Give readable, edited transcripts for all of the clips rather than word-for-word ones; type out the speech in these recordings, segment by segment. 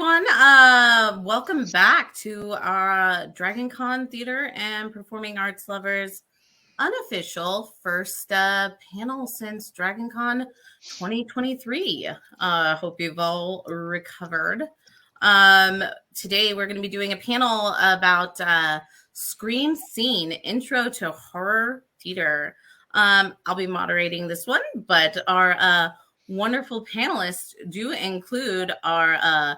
everyone. Welcome back to our Dragon Con Theater and Performing Arts Lovers unofficial first panel since Dragon Con 2023. Hope you've all recovered. Today we're going to be doing a panel about Scream Scene, Intro to Horror Theater. I'll be moderating this one, but our wonderful panelists do include our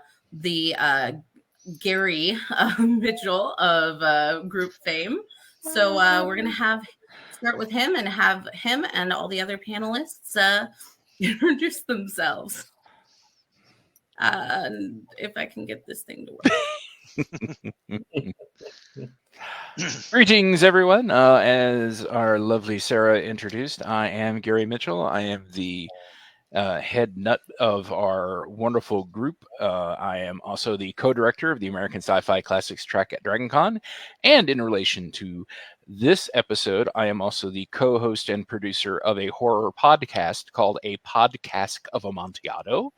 Gary Mitchel of group fame. So we're going to start with him and have him and all the other panelists introduce themselves. If I can get this thing to work. Greetings, everyone. As our lovely Sarah introduced, I am Gary Mitchel. I am the head nut of our wonderful group. I am also the co-director of the American Sci-Fi Classics track at DragonCon. And in relation to this episode, I am also the co-host and producer of a horror podcast called A Podcast of Amontillado.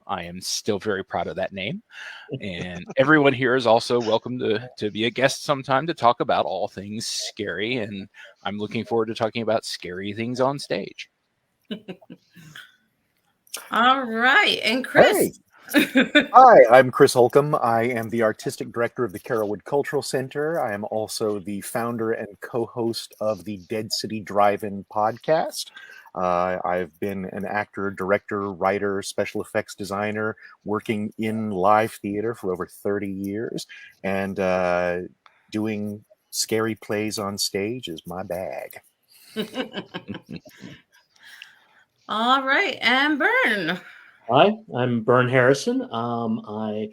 I am still very proud of that name. And everyone here is also welcome to be a guest sometime to talk about all things scary. And I'm looking forward to talking about scary things on stage. All right. And Chris. Hey. Hi, I'm Chris Holcom. I am the artistic director of the Carrollwood Cultural Center. I am also the founder and co-host of the Dead City Drive-In podcast. I've been an actor, director, writer, special effects designer, working in live theater for over 30 years, and doing scary plays on stage is my bag. All right, and Byrne. Hi, I'm Byrne Harrison. I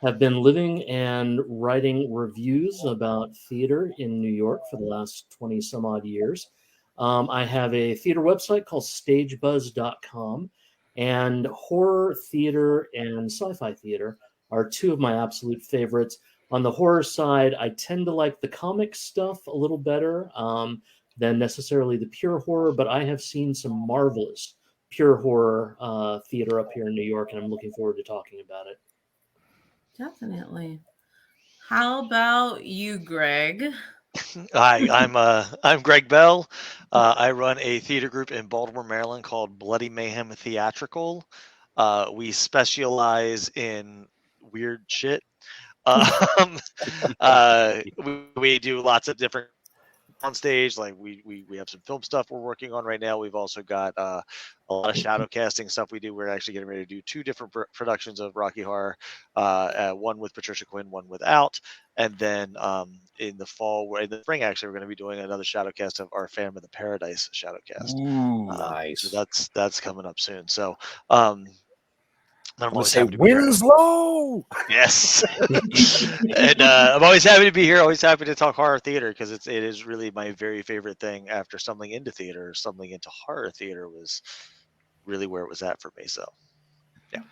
have been living and writing reviews about theater in New York for the last 20 some odd years. I have a theater website called stagebuzz.com, and horror theater and sci-fi theater are two of my absolute favorites. On the horror side, I tend to like the comic stuff a little better than necessarily the pure horror, but I have seen some marvelous pure horror theater up here in New York, and I'm looking forward to talking about it. Definitely. How about you, Greg? Hi, I'm Greg Bell. I run a theater group in Baltimore, Maryland called Bloody Mayhem Theatrical. We specialize in weird shit. We do lots of different on stage. Like we have some film stuff we're working on right now. We've also got a lot of shadow casting stuff we do. We're actually getting ready to do two different productions of Rocky Horror, one with Patricia Quinn, one without. And then in the spring, actually, we're going to be doing another shadow cast of our Phantom of the Paradise shadow cast. Ooh, nice. So that's coming up soon. So I'm going to say Winslow. Yes. And I'm always happy to be here. Always happy to talk horror theater because it is really my very favorite thing after stumbling into theater. Stumbling into horror theater was really where it was at for me. So, yeah.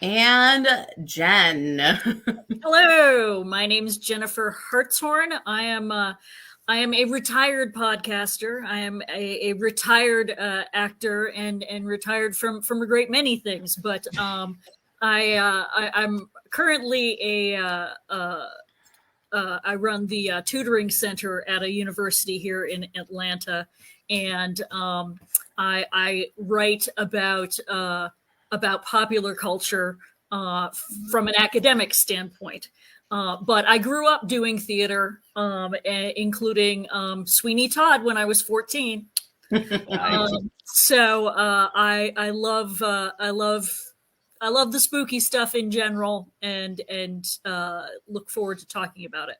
And Jen. Hello, my name is Jennifer Hartshorn. I am a retired podcaster. I am a retired actor and retired from a great many things. But I'm currently I run the tutoring center at a university here in Atlanta, and I write about popular culture from an academic standpoint. But I grew up doing theater, including Sweeney Todd when I was 14. So I love the spooky stuff in general, and look forward to talking about it.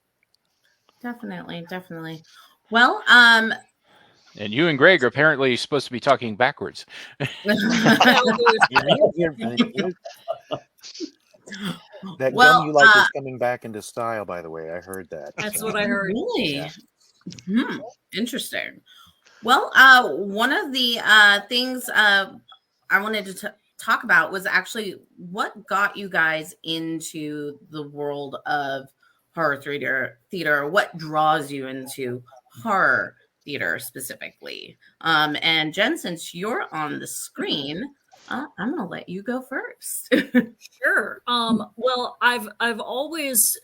Definitely. Well, and you and Greg are apparently supposed to be talking backwards. That gun you like is coming back into style, by the way. I heard that. That's what I heard. Really? Yeah. Interesting. Well, one of the things I wanted to talk about was actually what got you guys into the world of horror theater. What draws you into horror theater specifically? And Jen, since you're on the screen, I'm gonna let you go first. Sure. Well, I've always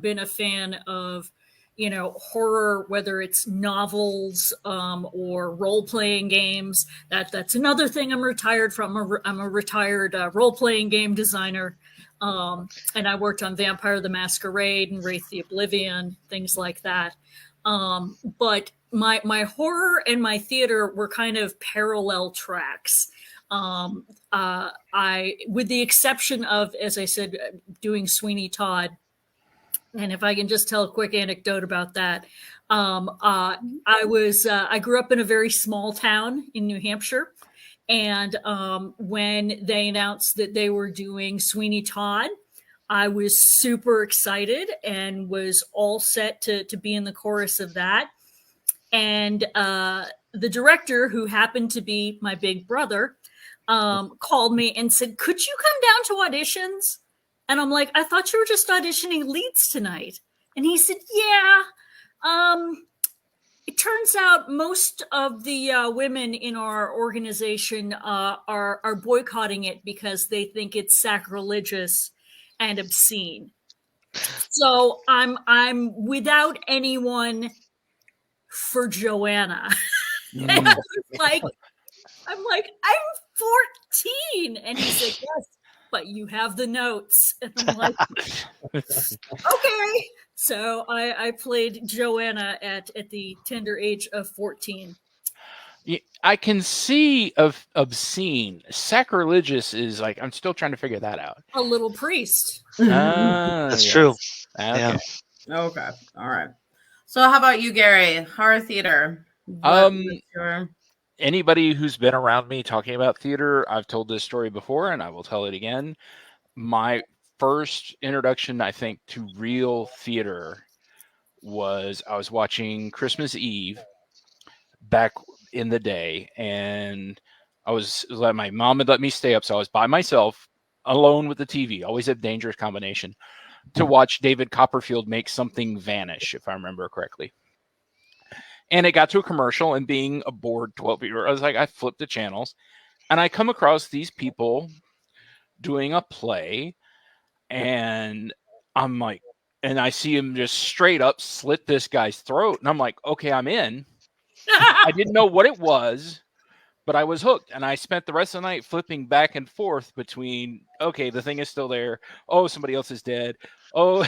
been a fan of, horror, whether it's novels or role playing games. That's another thing I'm retired from. I'm a retired role playing game designer, and I worked on Vampire the Masquerade and Wraith the Oblivion, things like that. But my horror and my theater were kind of parallel tracks. With the exception of, as I said, doing Sweeney Todd, and if I can just tell a quick anecdote about that, I grew up in a very small town in New Hampshire, and when they announced that they were doing Sweeney Todd, I was super excited and was all set to be in the chorus of that. And the director, who happened to be my big brother, called me and said, "Could you come down to auditions?" And I'm like, "I thought you were just auditioning leads tonight." And he said, "Yeah. It turns out most of the women in our organization are boycotting it because they think it's sacrilegious and obscene. So I'm without anyone for Joanna." And I was I'm 14. And he said, "Yes, but you have the notes." And I'm like, okay. So I played Joanna at the tender age of 14. I can see of obscene. Sacrilegious is like, I'm still trying to figure that out. A little priest. That's Yes. true. Okay. Yeah. Okay. All right. So how about you, Gary? Horror theater. What's your... Anybody who's been around me talking about theater, I've told this story before and I will tell it again. My first introduction, I think, to real theater was I was watching Christmas Eve back in the day, and my mom had let me stay up, so I was by myself, alone with the TV. Always a dangerous combination, to watch David Copperfield make something vanish, if I remember correctly. And it got to a commercial, and being a bored 12-year-old, I was like, I flipped the channels, and I come across these people doing a play, and I'm like, and I see him just straight up slit this guy's throat, and I'm like, okay, I'm in. I didn't know what it was, but I was hooked, and I spent the rest of the night flipping back and forth between, okay, the thing is still there. Oh, somebody else is dead. Oh,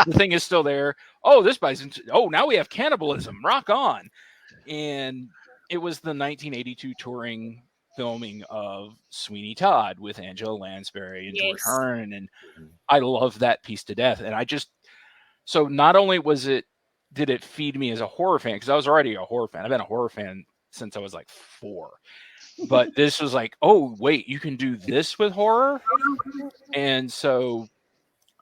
the thing is still there. Oh, this bison. Oh, now we have cannibalism. Rock on. And it was the 1982 touring filming of Sweeney Todd with Angela Lansbury and George Hearn, and I love that piece to death. And so not only did it feed me as a horror fan, because I was already a horror fan. I've been a horror fan since I was like 4. But this was like, oh, wait, you can do this with horror? And so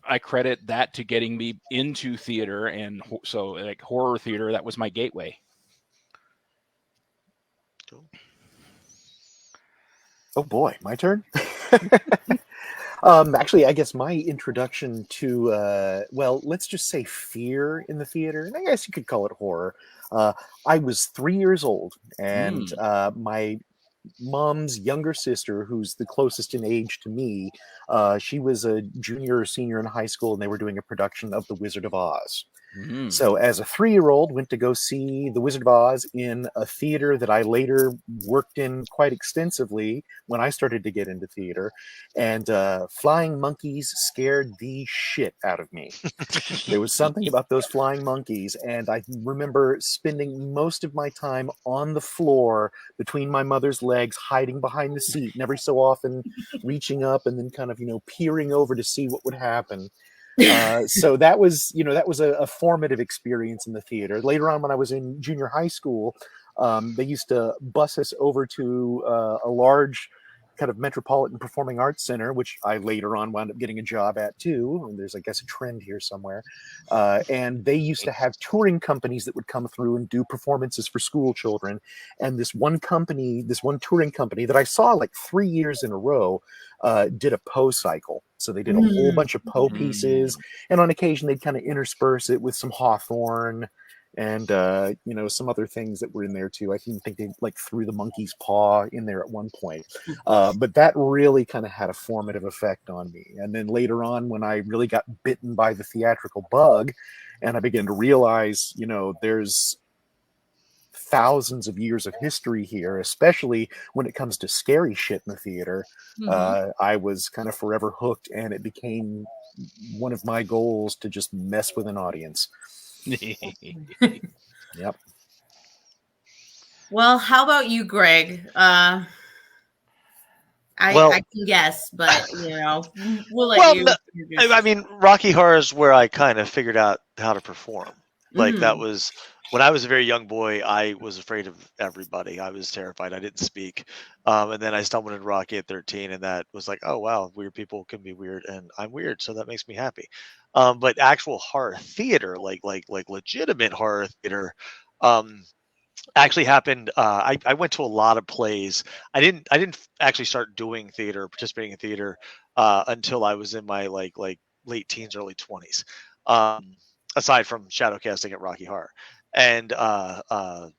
I credit that to getting me into theater. And so like horror theater, that was my gateway. Cool. Oh boy, my turn. Actually, I guess my introduction to, well, let's just say fear in the theater, and I guess you could call it horror. I was 3 years old, and my mom's younger sister, who's the closest in age to me, she was a junior or senior in high school, and they were doing a production of The Wizard of Oz. So as a 3-year-old, went to go see The Wizard of Oz in a theater that I later worked in quite extensively when I started to get into theater. And flying monkeys scared the shit out of me. There was something about those flying monkeys. And I remember spending most of my time on the floor between my mother's legs, hiding behind the seat, and every so often reaching up and then kind of, peering over to see what would happen. So that was a formative experience in the theater. Later on, when I was in junior high school, they used to bus us over to a large kind of metropolitan performing arts center, which I later on wound up getting a job at too. And there's, I guess, a trend here somewhere. And they used to have touring companies that would come through and do performances for school children. And this one touring company that I saw like 3 years in a row did a Poe cycle. So they did a whole bunch of Poe pieces. And on occasion, they'd kind of intersperse it with some Hawthorne and some other things that were in there too. I even think they like threw the monkey's paw in there at one point, but that really kind of had a formative effect on me. And then later on, when I really got bitten by the theatrical bug, and I began to realize, there's thousands of years of history here, especially when it comes to scary shit in the theater. I was kind of forever hooked, and it became one of my goals to just mess with an audience. Yep. Well, how about you, Greg? I can guess, but we'll let you. I mean, Rocky Horror is where I kind of figured out how to perform. Like that was when I was a very young boy. I was afraid of everybody. I was terrified. I didn't speak, and then I stumbled into Rocky at 13, and that was like, oh wow, weird people can be weird, and I'm weird, so that makes me happy. But actual horror theater, like legitimate horror theater, actually happened. I went to a lot of plays. I didn't actually start doing theater, participating in theater, until I was in my like late teens, early 20s. Aside from shadow casting at Rocky Horror, and I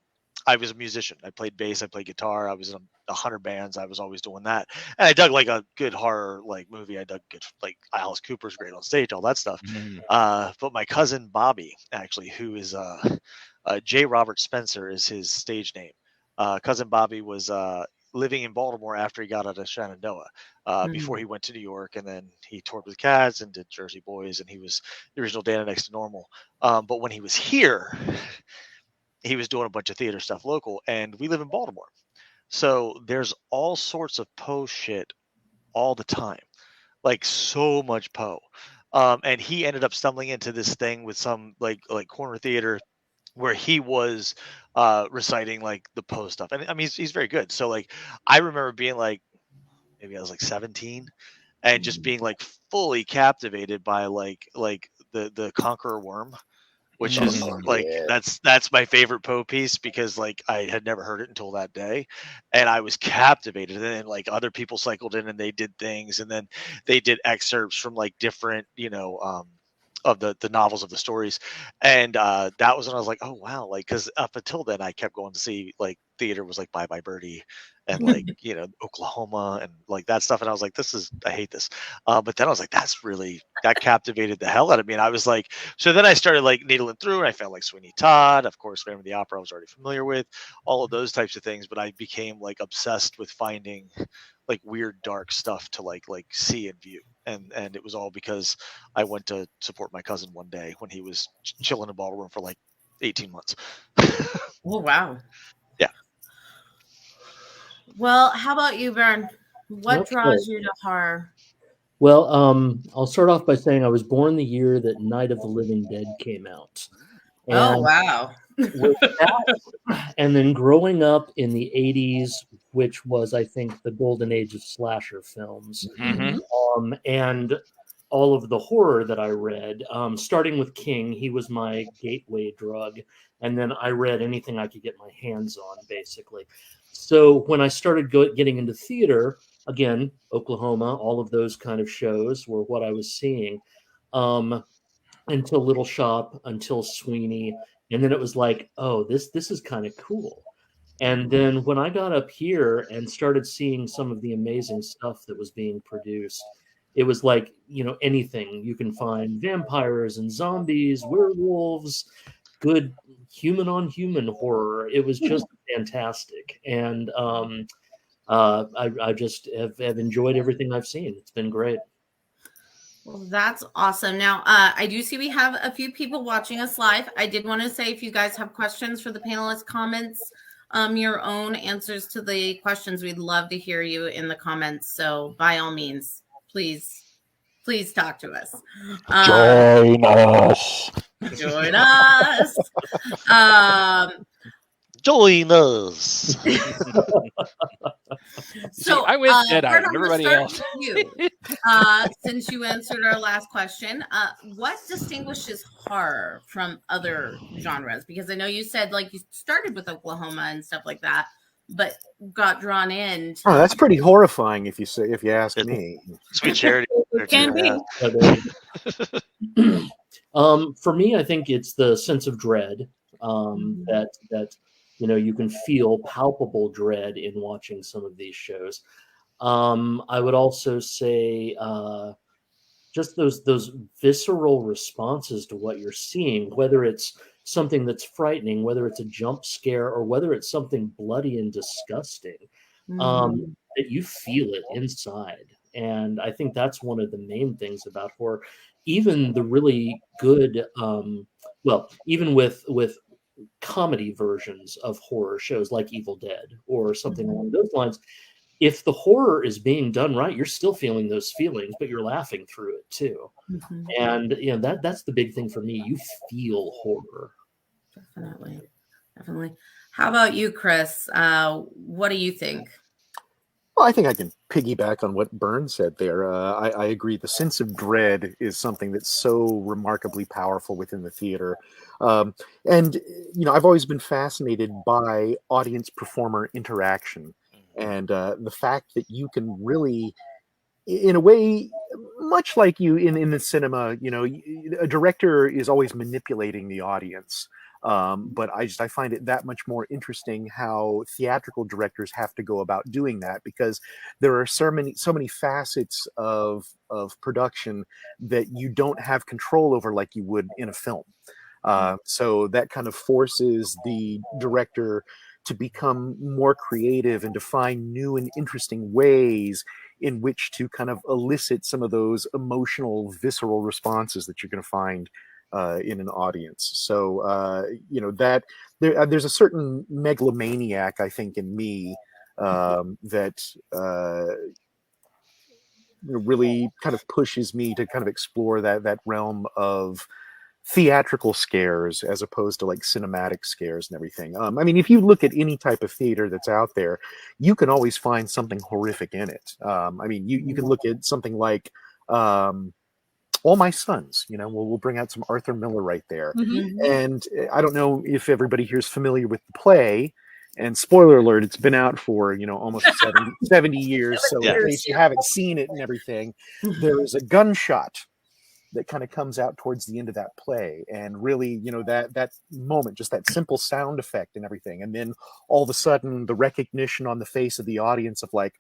was a musician. I played bass, I played guitar. I was in 100 bands. I was always doing that, and I dug like a good horror like movie. I dug good like Alice Cooper's great on stage, all that stuff. But my cousin Bobby, actually, who is J. Robert Spencer is his stage name. Cousin Bobby was living in Baltimore after he got out of Shenandoah, before he went to New York, and then he toured with Cats and did Jersey Boys, and he was the original Dana next to Normal. But when he was here, he was doing a bunch of theater stuff local, and we live in Baltimore. So there's all sorts of Poe shit all the time, like so much Poe. And he ended up stumbling into this thing with some like corner theater where he was reciting like the Poe stuff. And I mean, he's very good. So like, I remember being like, maybe I was like 17 and just being like fully captivated by like the Conqueror Worm, which is like, that's my favorite Poe piece, because like I had never heard it until that day, and I was captivated. And then like other people cycled in and they did things, and then they did excerpts from like different, of the novels, of the stories. And that was when I was like, oh wow, like, because up until then I kept going to see like theater was like Bye Bye Birdie and like Oklahoma and like that stuff, and I was like, I hate this. But then I was like, that captivated the hell out of me, and I was like, so then I started like needling through, and I found like Sweeney Todd, of course, Phantom of the Opera I was already familiar with, all of those types of things. But I became like obsessed with finding like weird dark stuff to like see and view, and it was all because I went to support my cousin one day when he was chilling in Baltimore for like 18 months. Oh wow. Yeah. Well, how about you, Byrne? What draws you to horror? Well, I'll start off by saying I was born the year that Night of the Living Dead came out. And oh wow. with that, and then growing up in the 80s, which was, I think, the golden age of slasher films, and all of the horror that I read, starting with King. He was my gateway drug, and then I read anything I could get my hands on, basically. So when I started getting into theater, again, Oklahoma, all of those kind of shows were what I was seeing, until Little Shop, until Sweeney. And then it was like, oh, this is kind of cool. And then when I got up here and started seeing some of the amazing stuff that was being produced, it was like, anything you can find, vampires and zombies, werewolves, good human on human horror. It was just fantastic. And I just have enjoyed everything I've seen. It's been great. Well, that's awesome. Now, I do see we have a few people watching us live. I did want to say, if you guys have questions for the panelists, comments, your own answers to the questions, we'd love to hear you in the comments. So by all means, please talk to us. Join us. Join us. Join us. So I went Jedi. Everybody else. Since you answered our last question, what distinguishes horror from other genres? Because I know you said like you started with Oklahoma and stuff like that, but got drawn in. That's pretty horrifying if you ask me. Sweet charity. Can be. For me, I think it's the sense of dread. that you can feel palpable dread in watching some of these shows. I would also say just those visceral responses to what you're seeing, whether it's something that's frightening, whether it's a jump scare, or whether it's something bloody and disgusting, that you feel it inside. And I think that's one of the main things about horror. Even the really good, even with comedy versions of horror shows like Evil Dead or something along those lines, if the horror is being done right, you're still feeling those feelings, but you're laughing through it too. And that's the big thing for me. You feel horror. Definitely. How about you, Chris? What do you think? Well, I think I can piggyback on what Byrne said there. I agree. The sense of dread is something that's so remarkably powerful within the theater. And I've always been fascinated by audience-performer interaction. And the fact that you can really, in a way, much like you in the cinema, a director is always manipulating the audience. But I find it that much more interesting how theatrical directors have to go about doing that, because there are so many facets of production that you don't have control over like you would in a film. So that kind of forces the director to become more creative and to find new and interesting ways in which to kind of elicit some of those emotional, visceral responses that you're going to find in an audience. So that there's a certain megalomaniac, I think, in me that really kind of pushes me to kind of explore that realm of theatrical scares as opposed to like cinematic scares and everything. I mean, if you look at any type of theater that's out there, you can always find something horrific in it. I mean, you can look at something like All My Sons, we'll bring out some Arthur Miller right there. And I don't know if everybody here is familiar with the play, and spoiler alert, it's been out for, almost 70 years. So in case you haven't seen it and everything, there is a gunshot that kind of comes out towards the end of that play, and really, that moment, just that simple sound effect and everything, and then all of a sudden the recognition on the face of the audience of like,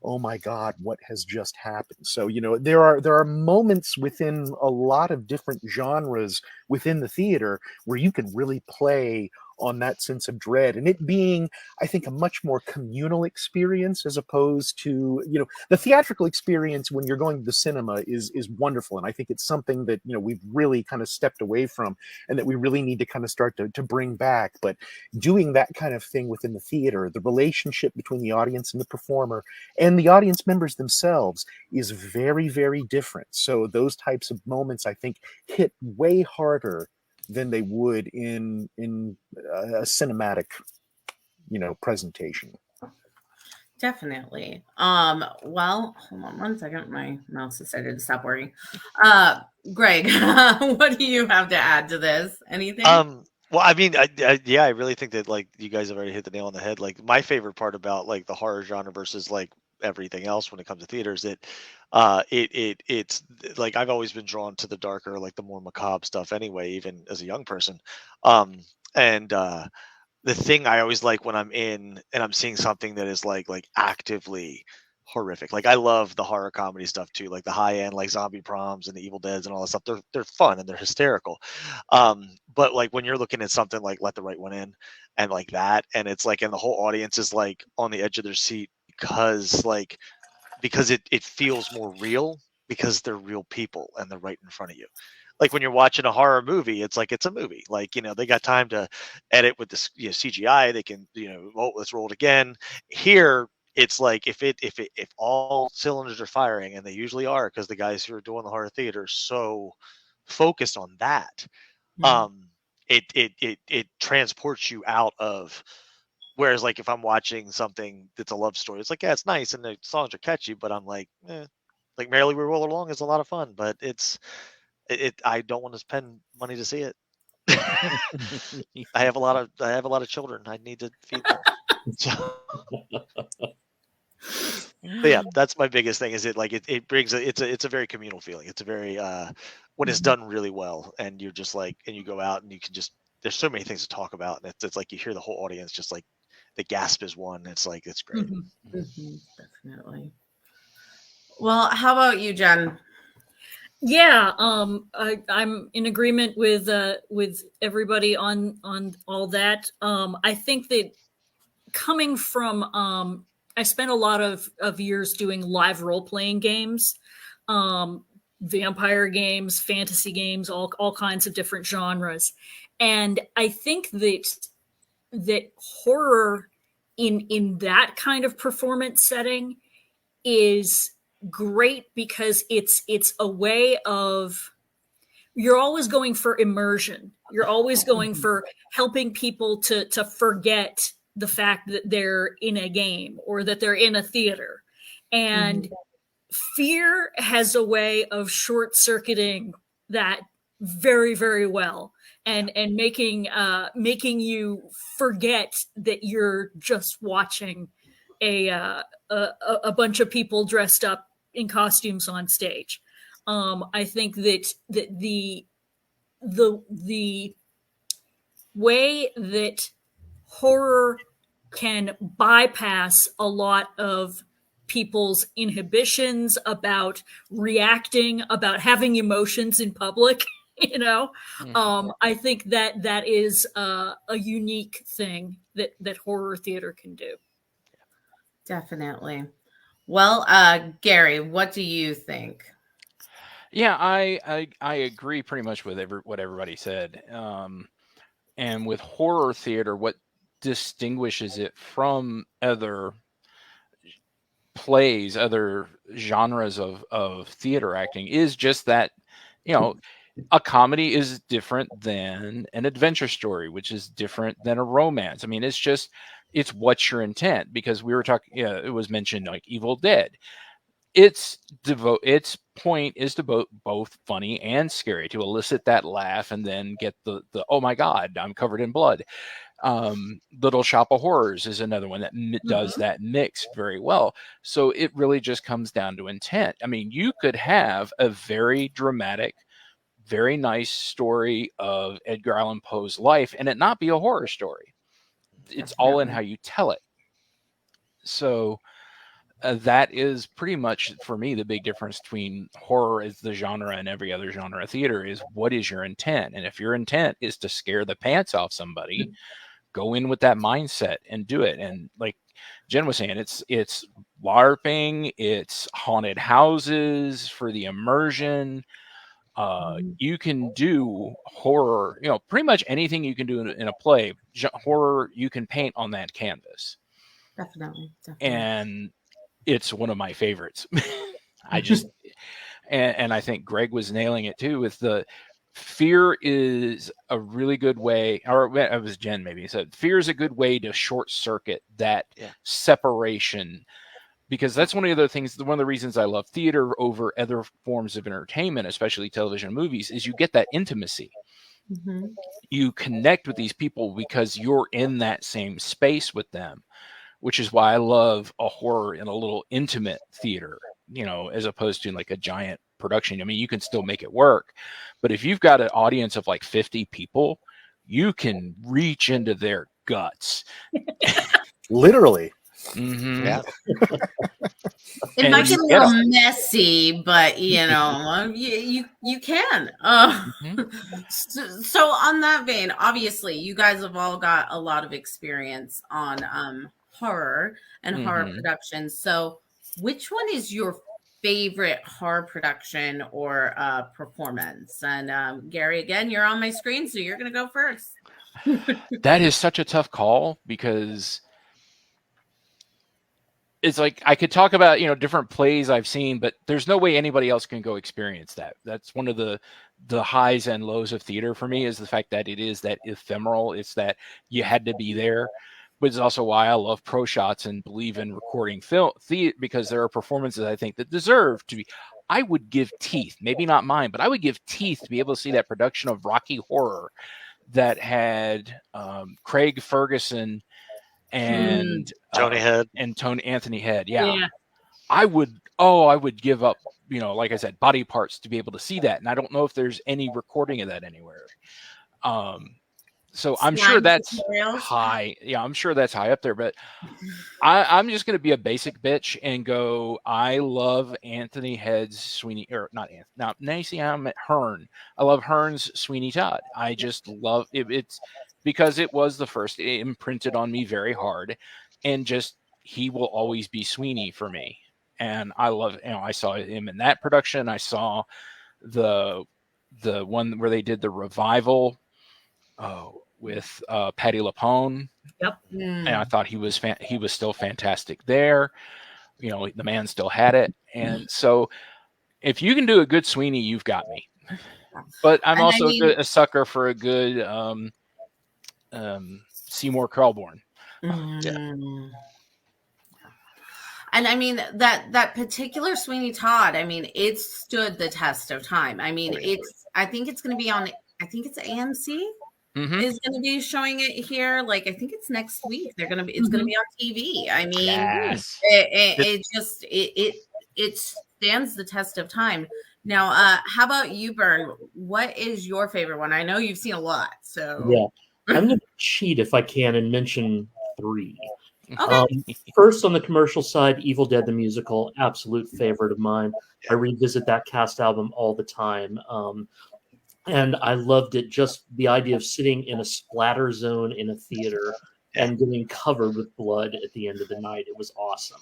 oh my God, what has just happened? So, there are moments within a lot of different genres within the theater where you can really play on that sense of dread, and it being, I think, a much more communal experience as opposed to, the theatrical experience when you're going to the cinema is wonderful. And I think it's something that, we've really kind of stepped away from and that we really need to kind of start to bring back. But doing that kind of thing within the theater, the relationship between the audience and the performer and the audience members themselves is very, very different. So those types of moments, I think, hit way harder than they would in a cinematic, presentation. Definitely. Well, hold on one second. My mouse decided to stop working. Greg, what do you have to add to this? Anything? Well, I mean, I really think that like you guys have already hit the nail on the head. Like my favorite part about like the horror genre versus like everything else when it comes to theaters, it's like I've always been drawn to the darker, like the more macabre stuff anyway, even as a young person. And the thing I always like when I'm in and I'm seeing something that is like actively horrific. Like I love the horror comedy stuff too, like the high end, like Zombie Proms and the Evil Deads and all that stuff. They're fun and they're hysterical. But like when you're looking at something like Let the Right One In and like that, and it's like, and the whole audience is like on the edge of their seat because it feels more real because they're real people and they're right in front of you. Like when you're watching a horror movie, it's like it's a movie. Like, they got time to edit with this CGI. They can, oh, let's roll it again. Here, it's like if all cylinders are firing, and they usually are, because the guys who are doing the horror theater are so focused on that, it transports you out of. Whereas, like, if I'm watching something that's a love story, it's like, yeah, it's nice and the songs are catchy, but I'm like, like Merrily We Roll Along is a lot of fun, but I don't want to spend money to see it. I have a lot of children. I need to feed them. But yeah, that's my biggest thing. Is it like it brings it's a very communal feeling. It's a very when it's done really well, and you're just like, and you go out and you can just there's so many things to talk about, and it's like you hear the whole audience just like the gasp is one. It's like it's great. Definitely. Well, how about you, Jen? Yeah, I'm in agreement with everybody on all that. I think that coming from I spent a lot of years doing live role playing games, vampire games, fantasy games, all kinds of different genres, and I think that horror in that kind of performance setting is great because it's a way of, you're always going for immersion. You're always going for helping people to forget the fact that they're in a game or that they're in a theater. And fear has a way of short-circuiting that very, very well, and making you forget that you're just watching a bunch of people dressed up in costumes on stage. I think that the way that horror can bypass a lot of people's inhibitions about reacting, about having emotions in public, I think that is a unique thing that horror theater can do. Definitely. Well, Gary, what do you think? Yeah, I agree pretty much with what everybody said. And with horror theater, what distinguishes it from other plays, other genres of theater acting is just that, a comedy is different than an adventure story, which is different than a romance. I mean, it's what's your intent, because we were talking, it was mentioned like Evil Dead. Its point is to both funny and scary, to elicit that laugh and then get the oh my God, I'm covered in blood. Little Shop of Horrors is another one that does that mix very well. So it really just comes down to intent. I mean, you could have a very dramatic, very nice story of Edgar Allan Poe's life and it not be a horror story. It's all in how you tell it. So that is pretty much, for me, the big difference between horror as the genre and every other genre of theater is, what is your intent? And if your intent is to scare the pants off somebody, go in with that mindset and do it. And like Jen was saying, it's LARPing, it's haunted houses for the immersion. You can do horror, pretty much anything you can do in a play. Horror, you can paint on that canvas. Definitely. And it's one of my favorites. I just, and I think Greg was nailing it too with the fear is a really good way, or it was Jen maybe said, fear is a good way to short circuit that separation, because that's one of the other things, one of the reasons I love theater over other forms of entertainment, especially television and movies, is you get that intimacy. You connect with these people because you're in that same space with them, which is why I love a horror in a little intimate theater, as opposed to like a giant production. I mean, you can still make it work, but if you've got an audience of like 50 people, you can reach into their guts. Literally. Yeah. It might get a little messy, but you can. So on that vein, obviously you guys have all got a lot of experience on horror and horror productions. So which one is your favorite horror production or performance? And Gary, again, you're on my screen, so you're gonna go first. That is such a tough call, because it's like I could talk about different plays I've seen, but there's no way anybody else can go experience that. That's one of the highs and lows of theater for me, is the fact that it is that ephemeral. It's that you had to be there. But it's also why I love pro shots and believe in recording film theater, because there are performances I think that deserve to be. I would give teeth, maybe not mine, but I would give teeth to be able to see that production of Rocky Horror that had Craig Ferguson and Tony Head and Anthony Head. Yeah. I would give up, like I said, body parts to be able to see that. And I don't know if there's any recording of that anywhere. So I'm sure Slime that's tutorials. high. Yeah, I'm sure that's high up there. But I'm just going to be a basic bitch and go. I love Anthony Head's Sweeney, or not Anthony. Now, Nancy, I'm at Hearn. I love Hearn's Sweeney Todd. I just love it. It's because it was the first. It imprinted on me very hard, and just he will always be Sweeney for me. And I love. I saw him in that production. I saw the one where they did the revival. With Patti LuPone. Yep. And I thought he was still fantastic there. The man still had it. And so if you can do a good Sweeney, you've got me. But I'm also a sucker for a good Seymour Krelborn. Yeah. And I mean that particular Sweeney Todd, I mean, it stood the test of time. I mean, I think it's going to be on, I think it's AMC. Mm-hmm. Is going to be showing it here. Like, I think it's next week. It's going to be on TV. I mean, yes. it stands the test of time. Now, how about you, Byrne? What is your favorite one? I know you've seen a lot, so yeah, I'm going to cheat if I can and mention 3. Okay. First, on the commercial side, Evil Dead the Musical, absolute favorite of mine. I revisit that cast album all the time. And I loved it, just the idea of sitting in a splatter zone in a theater and getting covered with blood at the end of the night. It was awesome.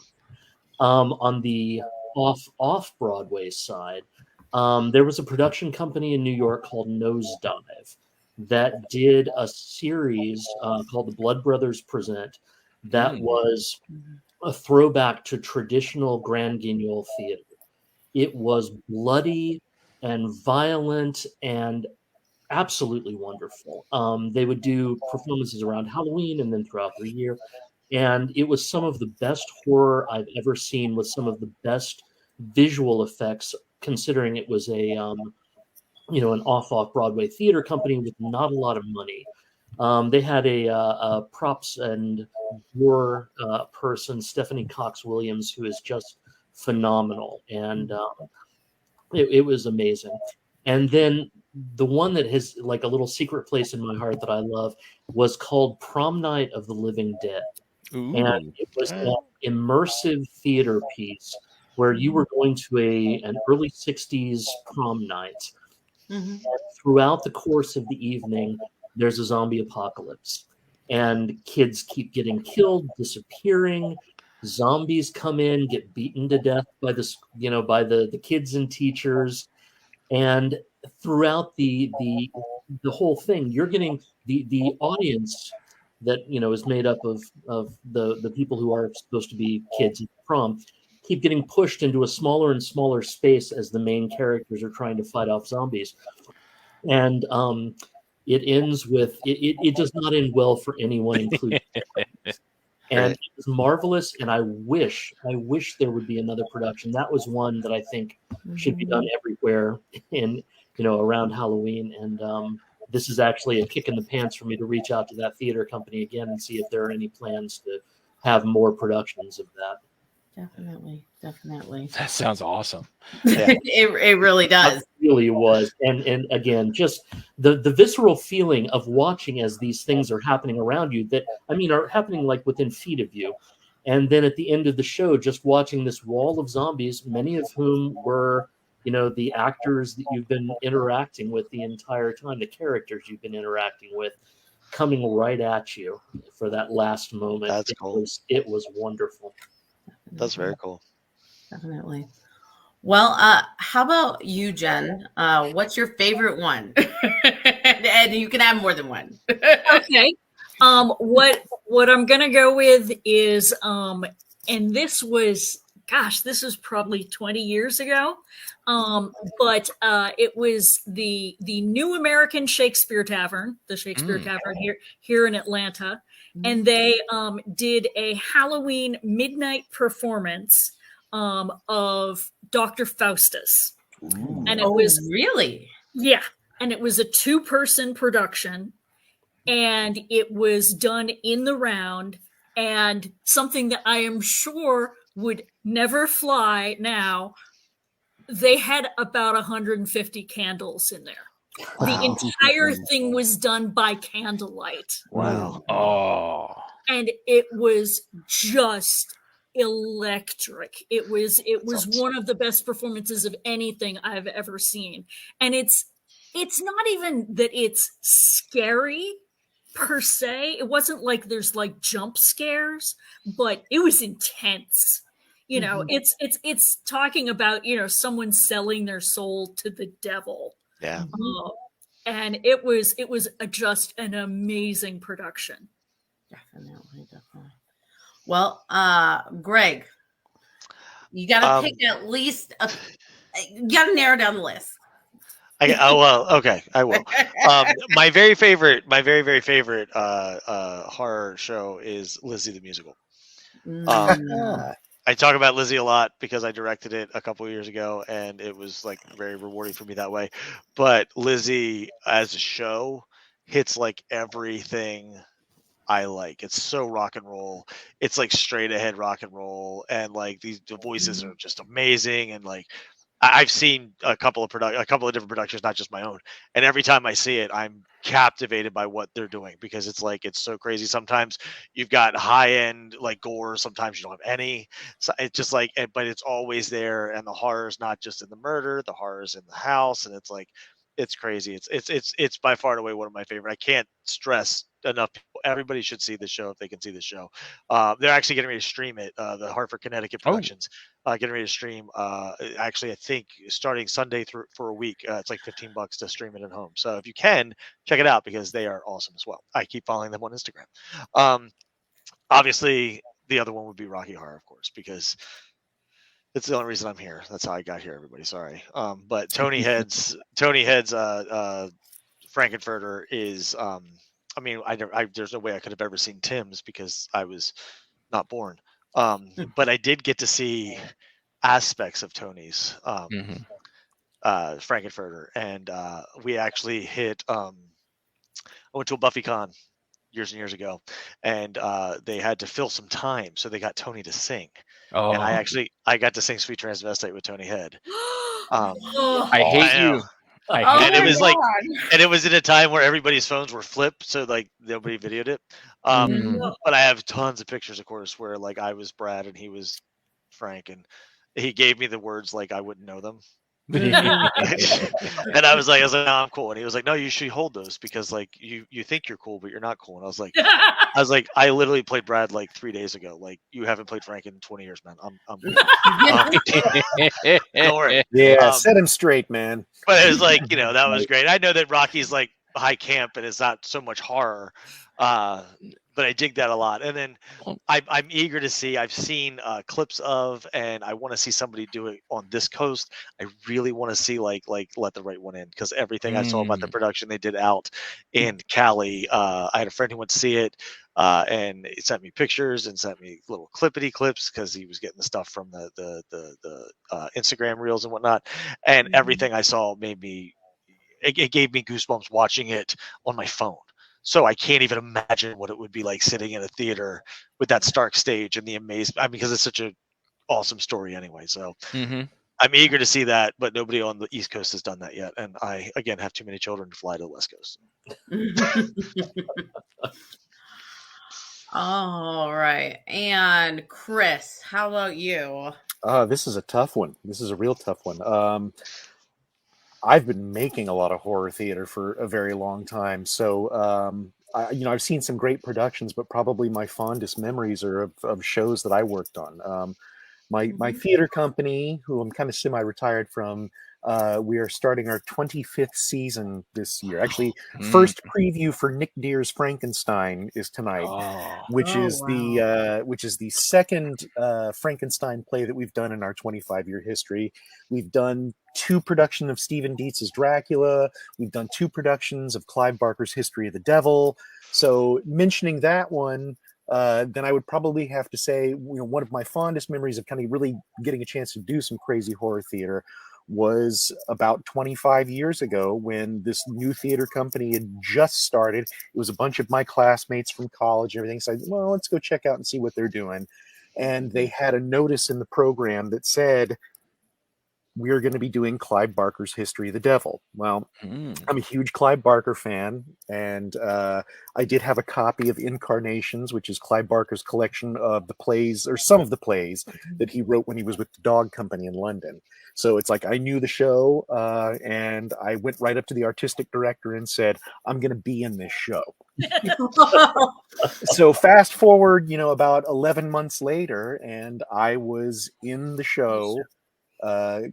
On the off-Broadway side, there was a production company in New York called Nosedive that did a series called The Blood Brothers Present that was a throwback to traditional Grand Guignol theater. It was bloody and violent and absolutely wonderful. They would do performances around Halloween and then throughout the year. And it was some of the best horror I've ever seen, with some of the best visual effects, considering it was an off-Broadway theater company with not a lot of money. They had a props and war person, Stephanie Cox Williams, who is just phenomenal. And it was amazing. And then the one that has like a little secret place in my heart that I love was called Prom Night of the Living Dead. Ooh. And it was an immersive theater piece where you were going to an early 60s prom night. Mm-hmm. And throughout the course of the evening, there's a zombie apocalypse. And kids keep getting killed, disappearing. Zombies come in, get beaten to death by the kids and teachers, and throughout the whole thing, you're getting the audience that is made up of the people who are supposed to be kids at prom, keep getting pushed into a smaller and smaller space as the main characters are trying to fight off zombies, and it ends with it does not end well for anyone, including. And it was marvelous, and I wish there would be another production. That was one that I think should be done everywhere around Halloween. And this is actually a kick in the pants for me to reach out to that theater company again and see if there are any plans to have more productions of that. Definitely. That sounds awesome. Yeah. it really does. It really was. And again, just the visceral feeling of watching as these things are happening around you that, are happening like within feet of you. And then at the end of the show, just watching this wall of zombies, many of whom were, the actors that you've been interacting with the entire time, the characters you've been interacting with, coming right at you for that last moment. That's cool. It was wonderful. That's very cool. Definitely. Well, how about you, Jen? What's your favorite one? And you can have more than one. Okay. What I'm gonna go with is and this was probably 20 years ago. But it was the New American Shakespeare Tavern, the Shakespeare Tavern here in Atlanta. And they did a Halloween midnight performance of Dr. Faustus. Ooh. And it was really, and it was a 2-person production, and it was done in the round, and something that I am sure would never fly now. They had about 150 candles in there. The entire thing was done by candlelight. Wow. Oh. And it was just electric. It was one of the best performances of anything I've ever seen. And it's not even that it's scary per se. It wasn't like there's like jump scares, but it was intense. You know, it's talking about, you know, someone selling their soul to the devil. Yeah. And it was just an amazing production. Definitely. Well, Greg, you got to pick at least you got to narrow down the list. Okay, I will. My very favorite horror show is Lizzie the Musical. I talk about Lizzie a lot because I directed it a couple of years ago, and it was like very rewarding for me that way. But Lizzie as a show hits like everything I like. It's so rock and roll. It's like straight ahead rock and roll, and like the voices are just amazing. And like I've seen a couple of different productions, not just my own. And every time I see it, I'm captivated by what they're doing because it's like it's so crazy. Sometimes you've got high end like gore, sometimes you don't have any. So it's just like, but it's always there, and the horror is not just in the murder, the horror is in the house, and it's like it's crazy. It's by far and away one of my favorite. I can't stress enough. Everybody should see this show if they can see this show. They're actually getting ready to stream it. The Hartford, Connecticut Productions getting ready to stream. Actually, I think starting Sunday for a week. It's like $15 to stream it at home. So if you can, check it out because they are awesome as well. I keep following them on Instagram. Obviously, the other one would be Rocky Horror, of course, because it's the only reason I'm here. That's how I got here, everybody. Sorry. But Tony Head's Frankenfurter is I mean, there's no way I could have ever seen Tim's because I was not born. But I did get to see aspects of Tony's Frankenfurter, and we actually hit. I went to a BuffyCon years and years ago, and they had to fill some time, so they got Tony to sing. Oh. And I got to sing "Sweet Transvestite" with Tony Head. I hate you. And it was like, and it was in a time where everybody's phones were flipped, so like nobody videoed it. But I have tons of pictures, of course, where like I was Brad and he was Frank, and he gave me the words like I wouldn't know them. And I was like, no, I'm cool. And he was like, no, you should hold those because like you think you're cool, but you're not cool. And I was like, I literally played Brad like 3 days ago. Like you haven't played Frank in 20 years, man. I'm don't worry. Yeah, set him straight, man. But it was like, you know, that was great. I know that Rocky's like high camp and it's not so much horror. But I dig that a lot. And then I'm eager to see, I've seen clips of, and I want to see somebody do it on this coast. I really want to see like Let the Right One In, because everything I saw about the production they did out in Cali, I had a friend who went to see it, and he sent me pictures and sent me little clippity clips because he was getting the stuff from the Instagram reels and whatnot. And everything I saw made me, it gave me goosebumps watching it on my phone. So I can't even imagine what it would be like sitting in a theater with that stark stage and the amazing. I mean, because it's such an awesome story anyway. So I'm eager to see that, but nobody on the East Coast has done that yet. And I, again, have too many children to fly to the West Coast. All right. And Chris, how about you? This is a tough one. This is a real tough one. I've been making a lot of horror theater for a very long time. So, I've seen some great productions, but probably my fondest memories are of shows that I worked on. My theater company, who I'm kind of semi-retired from, we are starting our 25th season this year. Actually, first preview for Nick Deer's Frankenstein is tonight, which is the second Frankenstein play that we've done in our 25-year history. We've done 2 productions of Stephen Dietz's Dracula. We've done 2 productions of Clive Barker's History of the Devil. So mentioning that one, then I would probably have to say, one of my fondest memories of kind of really getting a chance to do some crazy horror theater was about 25 years ago when this new theater company had just started. It was a bunch of my classmates from college and everything. So I said, well, let's go check out and see what they're doing. And they had a notice in the program that said, we're going to be doing Clive Barker's History of the Devil. Well, I'm a huge Clive Barker fan, and I did have a copy of Incarnations, which is Clive Barker's collection of the plays, or some of the plays, that he wrote when he was with the Dog Company in London. So it's like I knew the show, and I went right up to the artistic director and said, I'm going to be in this show. So fast forward, about 11 months later, and I was in the show,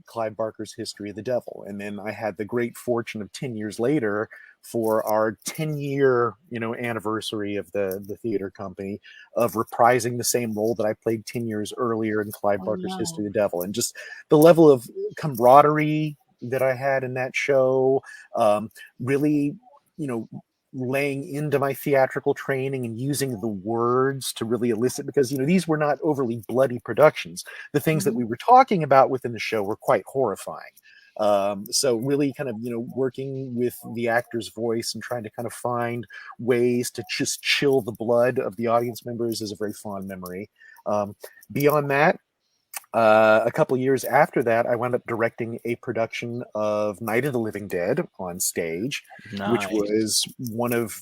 Clive Barker's History of the Devil. And then I had the great fortune of 10 years later, for our 10-year anniversary of the theater company, of reprising the same role that I played 10 years earlier in Clive Barker's History of the Devil. And just the level of camaraderie that I had in that show, really, laying into my theatrical training and using the words to really elicit, because these were not overly bloody productions. The things that we were talking about within the show were quite horrifying. So really kind of working with the actor's voice and trying to kind of find ways to just chill the blood of the audience members is a very fond memory. Beyond that, a couple of years after that, I wound up directing a production of Night of the Living Dead on stage, which was one of,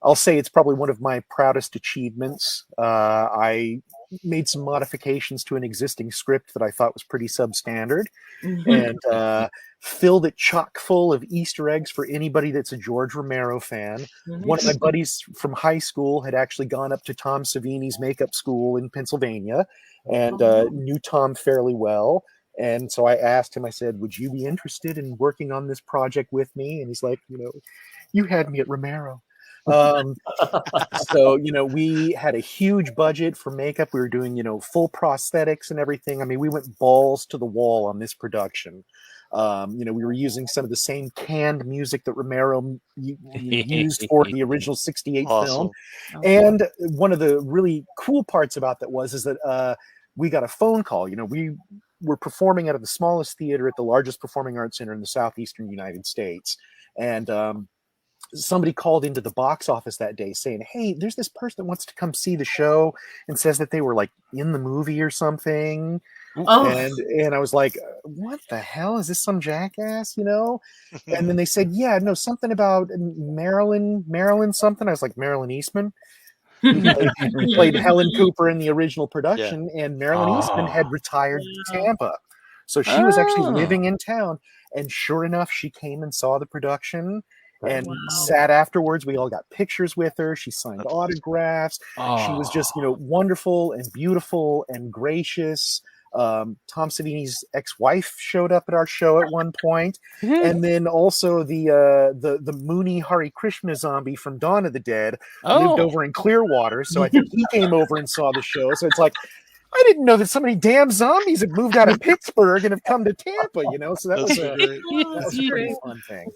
I'll say it's probably one of my proudest achievements. I made some modifications to an existing script that I thought was pretty substandard, and filled it chock full of Easter eggs for anybody that's a George Romero fan. One of my buddies from high school had actually gone up to Tom Savini's makeup school in Pennsylvania and knew Tom fairly well. And so I asked him, I said, would you be interested in working on this project with me? And he's like, you had me at Romero. So, we had a huge budget for makeup. We were doing, full prosthetics and everything. I mean, we went balls to the wall on this production. We were using some of the same canned music that Romero used for the original 68 film. And one of the really cool parts about that is that we got a phone call. We were performing out of the smallest theater at the largest performing arts center in the southeastern United States. And somebody called into the box office that day saying, hey, there's this person that wants to come see the show and says that they were like in the movie or something. And I was like, what the hell? Is this some jackass, And then they said, yeah, no, something about Marilyn something. I was like, Marilyn Eastman? He played Helen Cooper in the original production, and Marilyn Eastman had retired to Tampa. So she was actually living in town. And sure enough, she came and saw the production and sat afterwards. We all got pictures with her. She signed autographs. She was just, wonderful and beautiful and gracious. Tom Savini's ex-wife showed up at our show at one point. And then also the Mooney Hare Krishna zombie from Dawn of the Dead lived over in Clearwater. So I think he came over and saw the show. So it's like, I didn't know that so many damn zombies had moved out of Pittsburgh and have come to Tampa, So that was a pretty fun thing.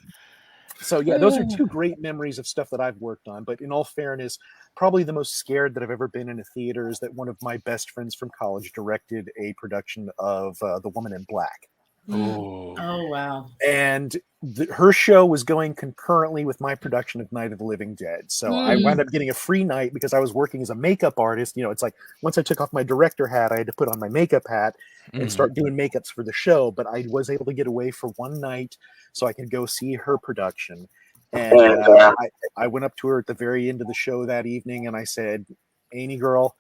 So yeah, those are two great memories of stuff that I've worked on. But in all fairness, probably the most scared that I've ever been in a theater is that one of my best friends from college directed a production of The Woman in Black. Oh wow! And her show was going concurrently with my production of Night of the Living Dead. So I wound up getting a free night because I was working as a makeup artist. It's like once I took off my director hat, I had to put on my makeup hat and start doing makeups for the show. But I was able to get away for one night so I could go see her production. And I went up to her at the very end of the show that evening and I said, Amy girl,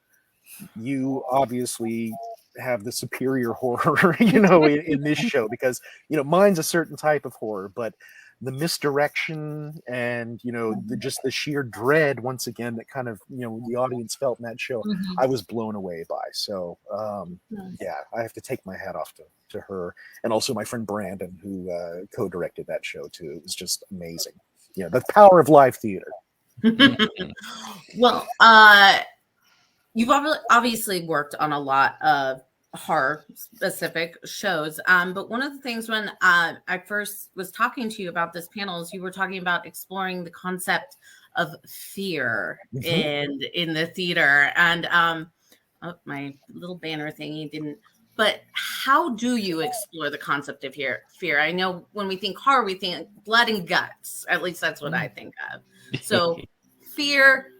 you obviously have the superior horror, in this show, because, mine's a certain type of horror, but the misdirection and, just the sheer dread, once again, that kind of, the audience felt in that show, I was blown away by. So, yeah, I have to take my hat off to her, and also my friend Brandon, who co-directed that show too. It was just amazing. The power of live theater. Well, you've obviously worked on a lot of horror specific shows. But one of the things when I first was talking to you about this panel is you were talking about exploring the concept of fear in the theater. And my little banner thingy didn't. But how do you explore the concept of fear? I know when we think horror, we think blood and guts. At least that's what I think of. So fear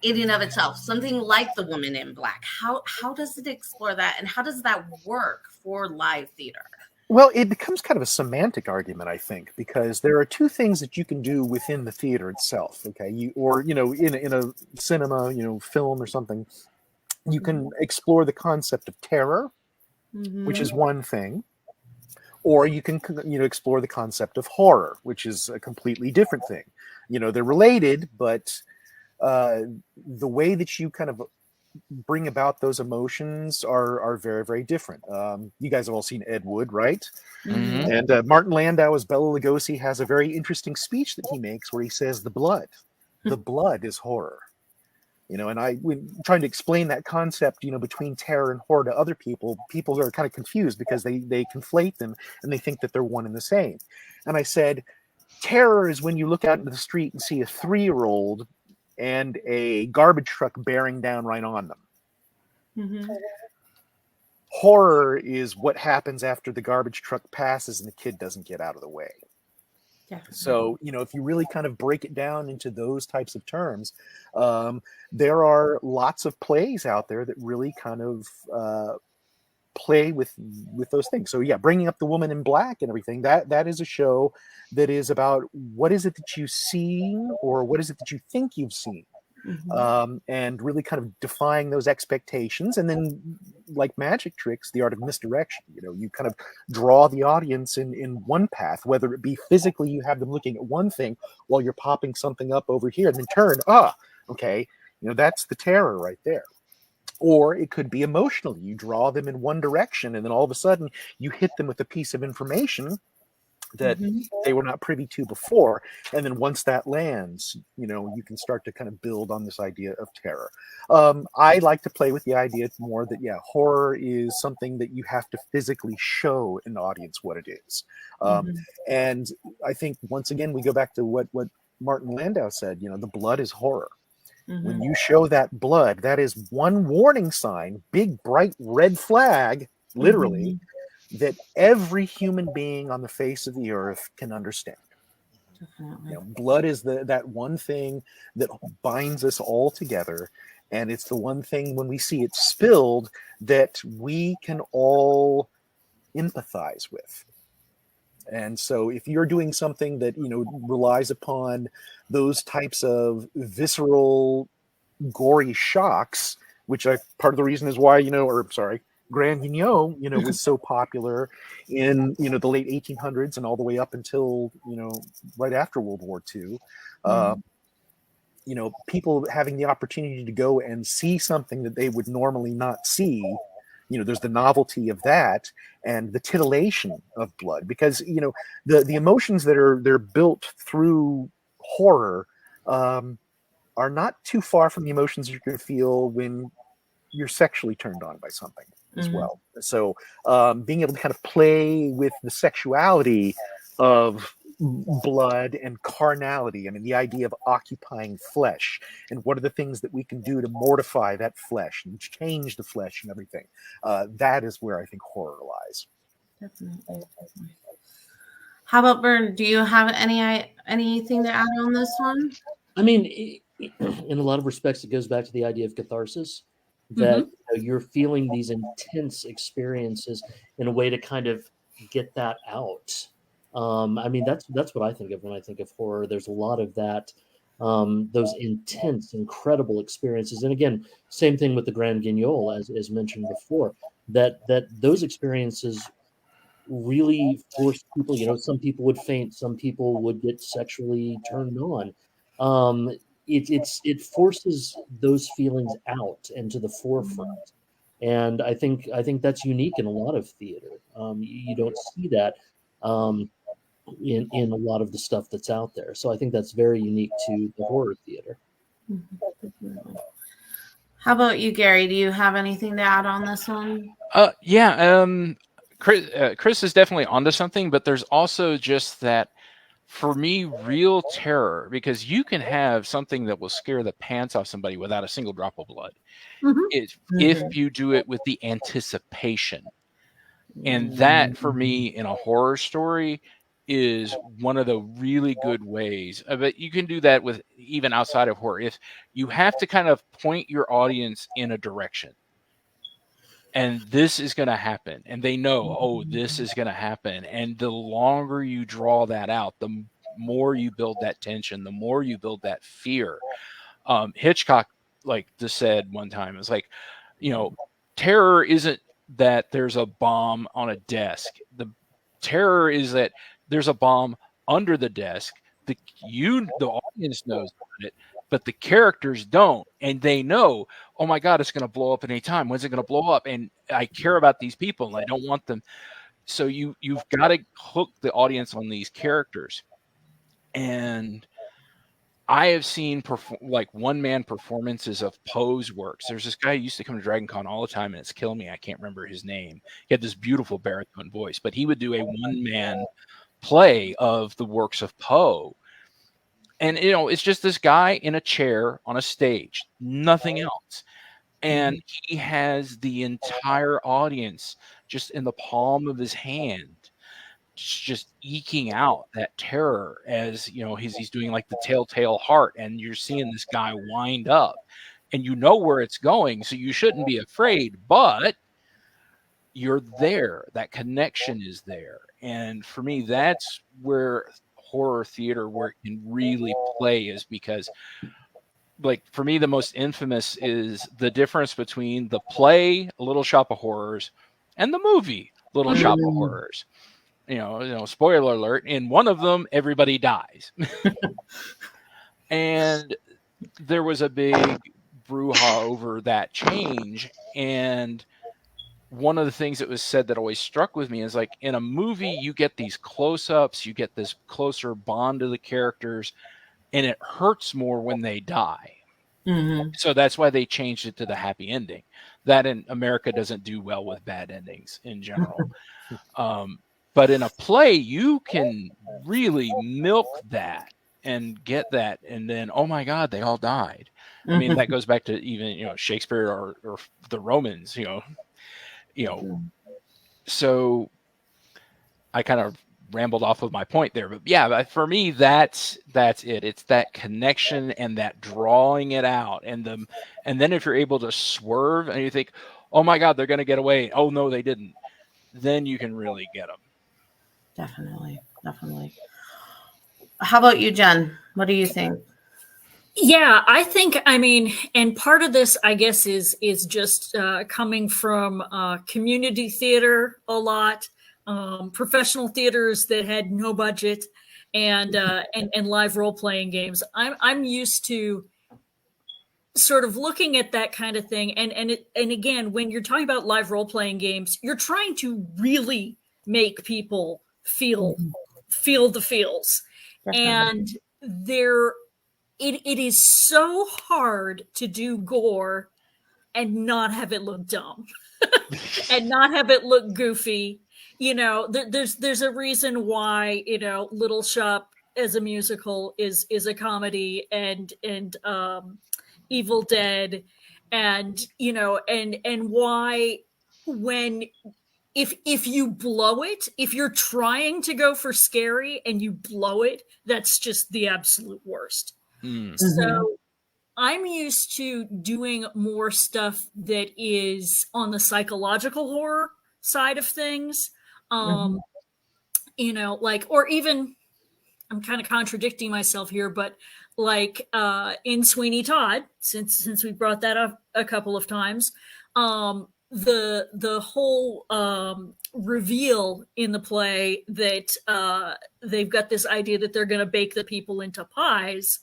in and of itself, something like The Woman in Black. How does it explore that, and how does that work for live theater? Well, it becomes kind of a semantic argument, I think, because there are two things that you can do within the theater itself. Okay, in a cinema, film or something, you can explore the concept of terror, which is one thing, or you can explore the concept of horror, which is a completely different thing. They're related, but the way that you kind of bring about those emotions are very, very different. You guys have all seen Ed Wood, right? Mhm. And Martin Landau as Bela Lugosi has a very interesting speech that he makes where he says the blood is horror. And when trying to explain that concept, between terror and horror to other people are kind of confused because they conflate them and they think that they're one and the same. And I said, terror is when you look out into the street and see a 3-year-old and a garbage truck bearing down right on them. Mm-hmm. Horror is what happens after the garbage truck passes and the kid doesn't get out of the way. Definitely. So, if you really kind of break it down into those types of terms, there are lots of plays out there that really kind of play with those things. So yeah, bringing up The Woman in Black and everything, that is a show that is about what is it that you've seen or what is it that you think you've seen. And really kind of defying those expectations. And then, like magic tricks, the art of misdirection. You kind of draw the audience in one path, whether it be physically you have them looking at one thing while you're popping something up over here and then turn, okay, that's the terror right there. Or it could be emotionally. You draw them in one direction and then all of a sudden you hit them with a piece of information that they were not privy to before. And then once that lands, you can start to kind of build on this idea of terror. I like to play with the idea more that, horror is something that you have to physically show an audience what it is. And I think, once again, we go back to what Martin Landau said, the blood is horror. When you show that blood, that is one warning sign, big, bright red flag, literally, that every human being on the face of the earth can understand. Definitely. Blood is that one thing that binds us all together, and it's the one thing when we see it spilled that we can all empathize with. And so if you're doing something that relies upon those types of visceral, gory shocks, which part of the reason is why Grand Guignol, was so popular in, the late 1800s and all the way up until, right after World War II. People having the opportunity to go and see something that they would normally not see. There's the novelty of that and the titillation of blood, because, the emotions that they're built through horror are not too far from the emotions you're going to feel when you're sexually turned on by something as well. So being able to kind of play with the sexuality of blood and carnality, the idea of occupying flesh, and what are the things that we can do to mortify that flesh and change the flesh and everything. That is where I think horror lies. Definitely. How about Byrne? Do you have anything to add on this one? In a lot of respects, it goes back to the idea of catharsis, that you're feeling these intense experiences in a way to kind of get that out. That's what I think of when I think of horror. There's a lot of that, those intense, incredible experiences. And again, same thing with the Grand Guignol, as mentioned before, that those experiences really force people. Some people would faint, some people would get sexually turned on. It forces those feelings out and to the forefront, and I think that's unique in a lot of theater. You don't see that in a lot of the stuff that's out there. So I think that's very unique to the horror theater. How about you, Gary? Do you have anything to add on this one? Chris is definitely onto something, but there's also just that, for me, real terror, because you can have something that will scare the pants off somebody without a single drop of blood. If you do it with the anticipation. And that, for me, in a horror story, is one of the really good ways. But you can do that with even outside of horror. If you have to kind of point your audience in a direction. and this is going to happen, and they know, oh, this is going to happen. And the longer you draw that out, the more you build that tension, the more you build that fear. Hitchcock just said one time, it's like, terror isn't that there's a bomb on a desk. The terror is that there's a bomb under the desk. The audience knows about it, but the characters don't, and they know, oh my God, it's going to blow up at any time. When's it going to blow up? And I care about these people, and I don't want them. So you've got to hook the audience on these characters. And I have seen one-man performances of Poe's works. There's this guy who used to come to DragonCon all the time, and it's killing me. I can't remember his name. He had this beautiful baritone voice, but he would do a one-man play of the works of Poe. And, it's just this guy in a chair on a stage, nothing else. And he has the entire audience just in the palm of his hand, just eking out that terror as, he's doing like the telltale heart, and you're seeing this guy wind up, and where it's going. So you shouldn't be afraid, but you're there. That connection is there. And for me, that's where horror theater, where it can really play, is because, for me, the most infamous is the difference between the play Little Shop of Horrors and the movie Little Shop of Horrors. Spoiler alert, in one of them everybody dies. And there was a big brouhaha over that change. And one of the things that was said that always struck with me is, in a movie, you get these close-ups, you get this closer bond to the characters, and it hurts more when they die. Mm-hmm. So that's why they changed it to the happy ending. That in America doesn't do well with bad endings in general. But in a play, you can really milk that and get that, and then, oh my God, they all died. I mean, that goes back to even, Shakespeare or the Romans, So I kind of rambled off of my point there, but yeah, for me, that's it. It's that connection and that drawing it out, and then if you're able to swerve and you think, oh my God, they're going to get away. Oh no, they didn't. Then you can really get them. Definitely. How about you, Jen? What do you think? Yeah, I think, and part of this, I guess, is just coming from community theater a lot, professional theaters that had no budget, and live role-playing games. I'm used to sort of looking at that kind of thing, and again, when you're talking about live role-playing games, you're trying to really make people feel the feels. Definitely. And it is so hard to do gore and not have it look dumb and not have it look goofy. There's a reason why, Little Shop as a musical is a comedy, and Evil Dead, and why when if you blow it, if you're trying to go for scary and you blow it, that's just the absolute worst. Mm-hmm. So I'm used to doing more stuff that is on the psychological horror side of things. Or even, I'm kind of contradicting myself here, but in Sweeney Todd, since we brought that up a couple of times, the whole reveal in the play that they've got this idea that they're going to bake the people into pies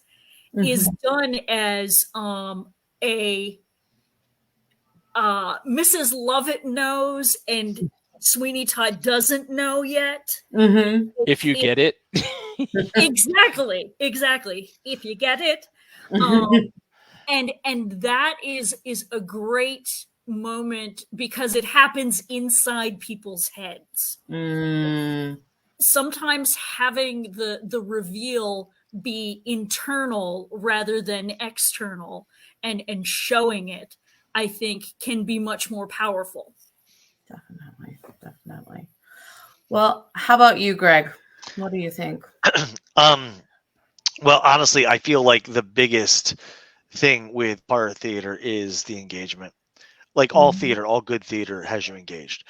is done as a Mrs. Lovett knows and Sweeney Todd doesn't know yet. Mm-hmm. If you get it. Exactly. If you get it. And that is a great moment because it happens inside people's heads. Sometimes having the reveal be internal rather than external and showing it, I think, can be much more powerful. Definitely. Well, how about you, Greg? What do you think? Well, honestly, I feel like the biggest thing with horror theater is the engagement. Like all Mhm. theater, all good theater has you engaged.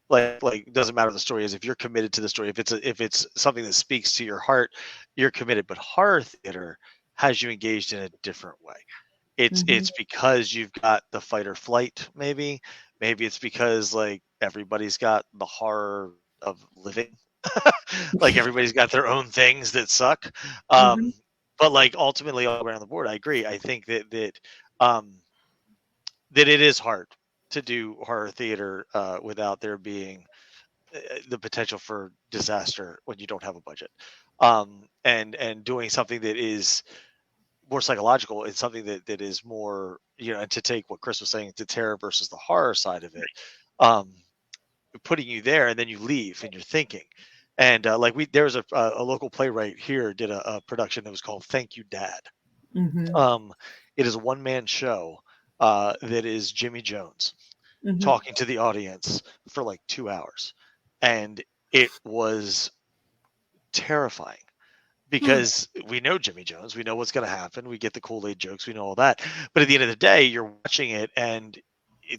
Like it doesn't matter what the story is. If you're committed to the story, if it's something that speaks to your heart, you're committed. But horror theater has you engaged in a different way. It's Mhm. because you've got the fight or flight, maybe it's because like everybody's got the horror of living. Like everybody's got their own things that suck. Mhm. But like ultimately all around the board, I agree. I think um that it is hard to do horror theater without there being the potential for disaster when you don't have a budget. And doing something that is more psychological and something that is more, and to take what Chris was saying, the terror versus the horror side of it, um, putting you there, and then you leave and you're thinking. And like there was a local playwright here did a production that was called Thank You Dad. Mhm. Um, it is a one-man show that is Jimmy Jones Mhm. talking to the audience for like 2 hours, and it was terrifying because we know Jimmy Jones, we know what's going to happen, we get the Kool-Aid jokes, we know all that, but at the end of the day, you're watching it, and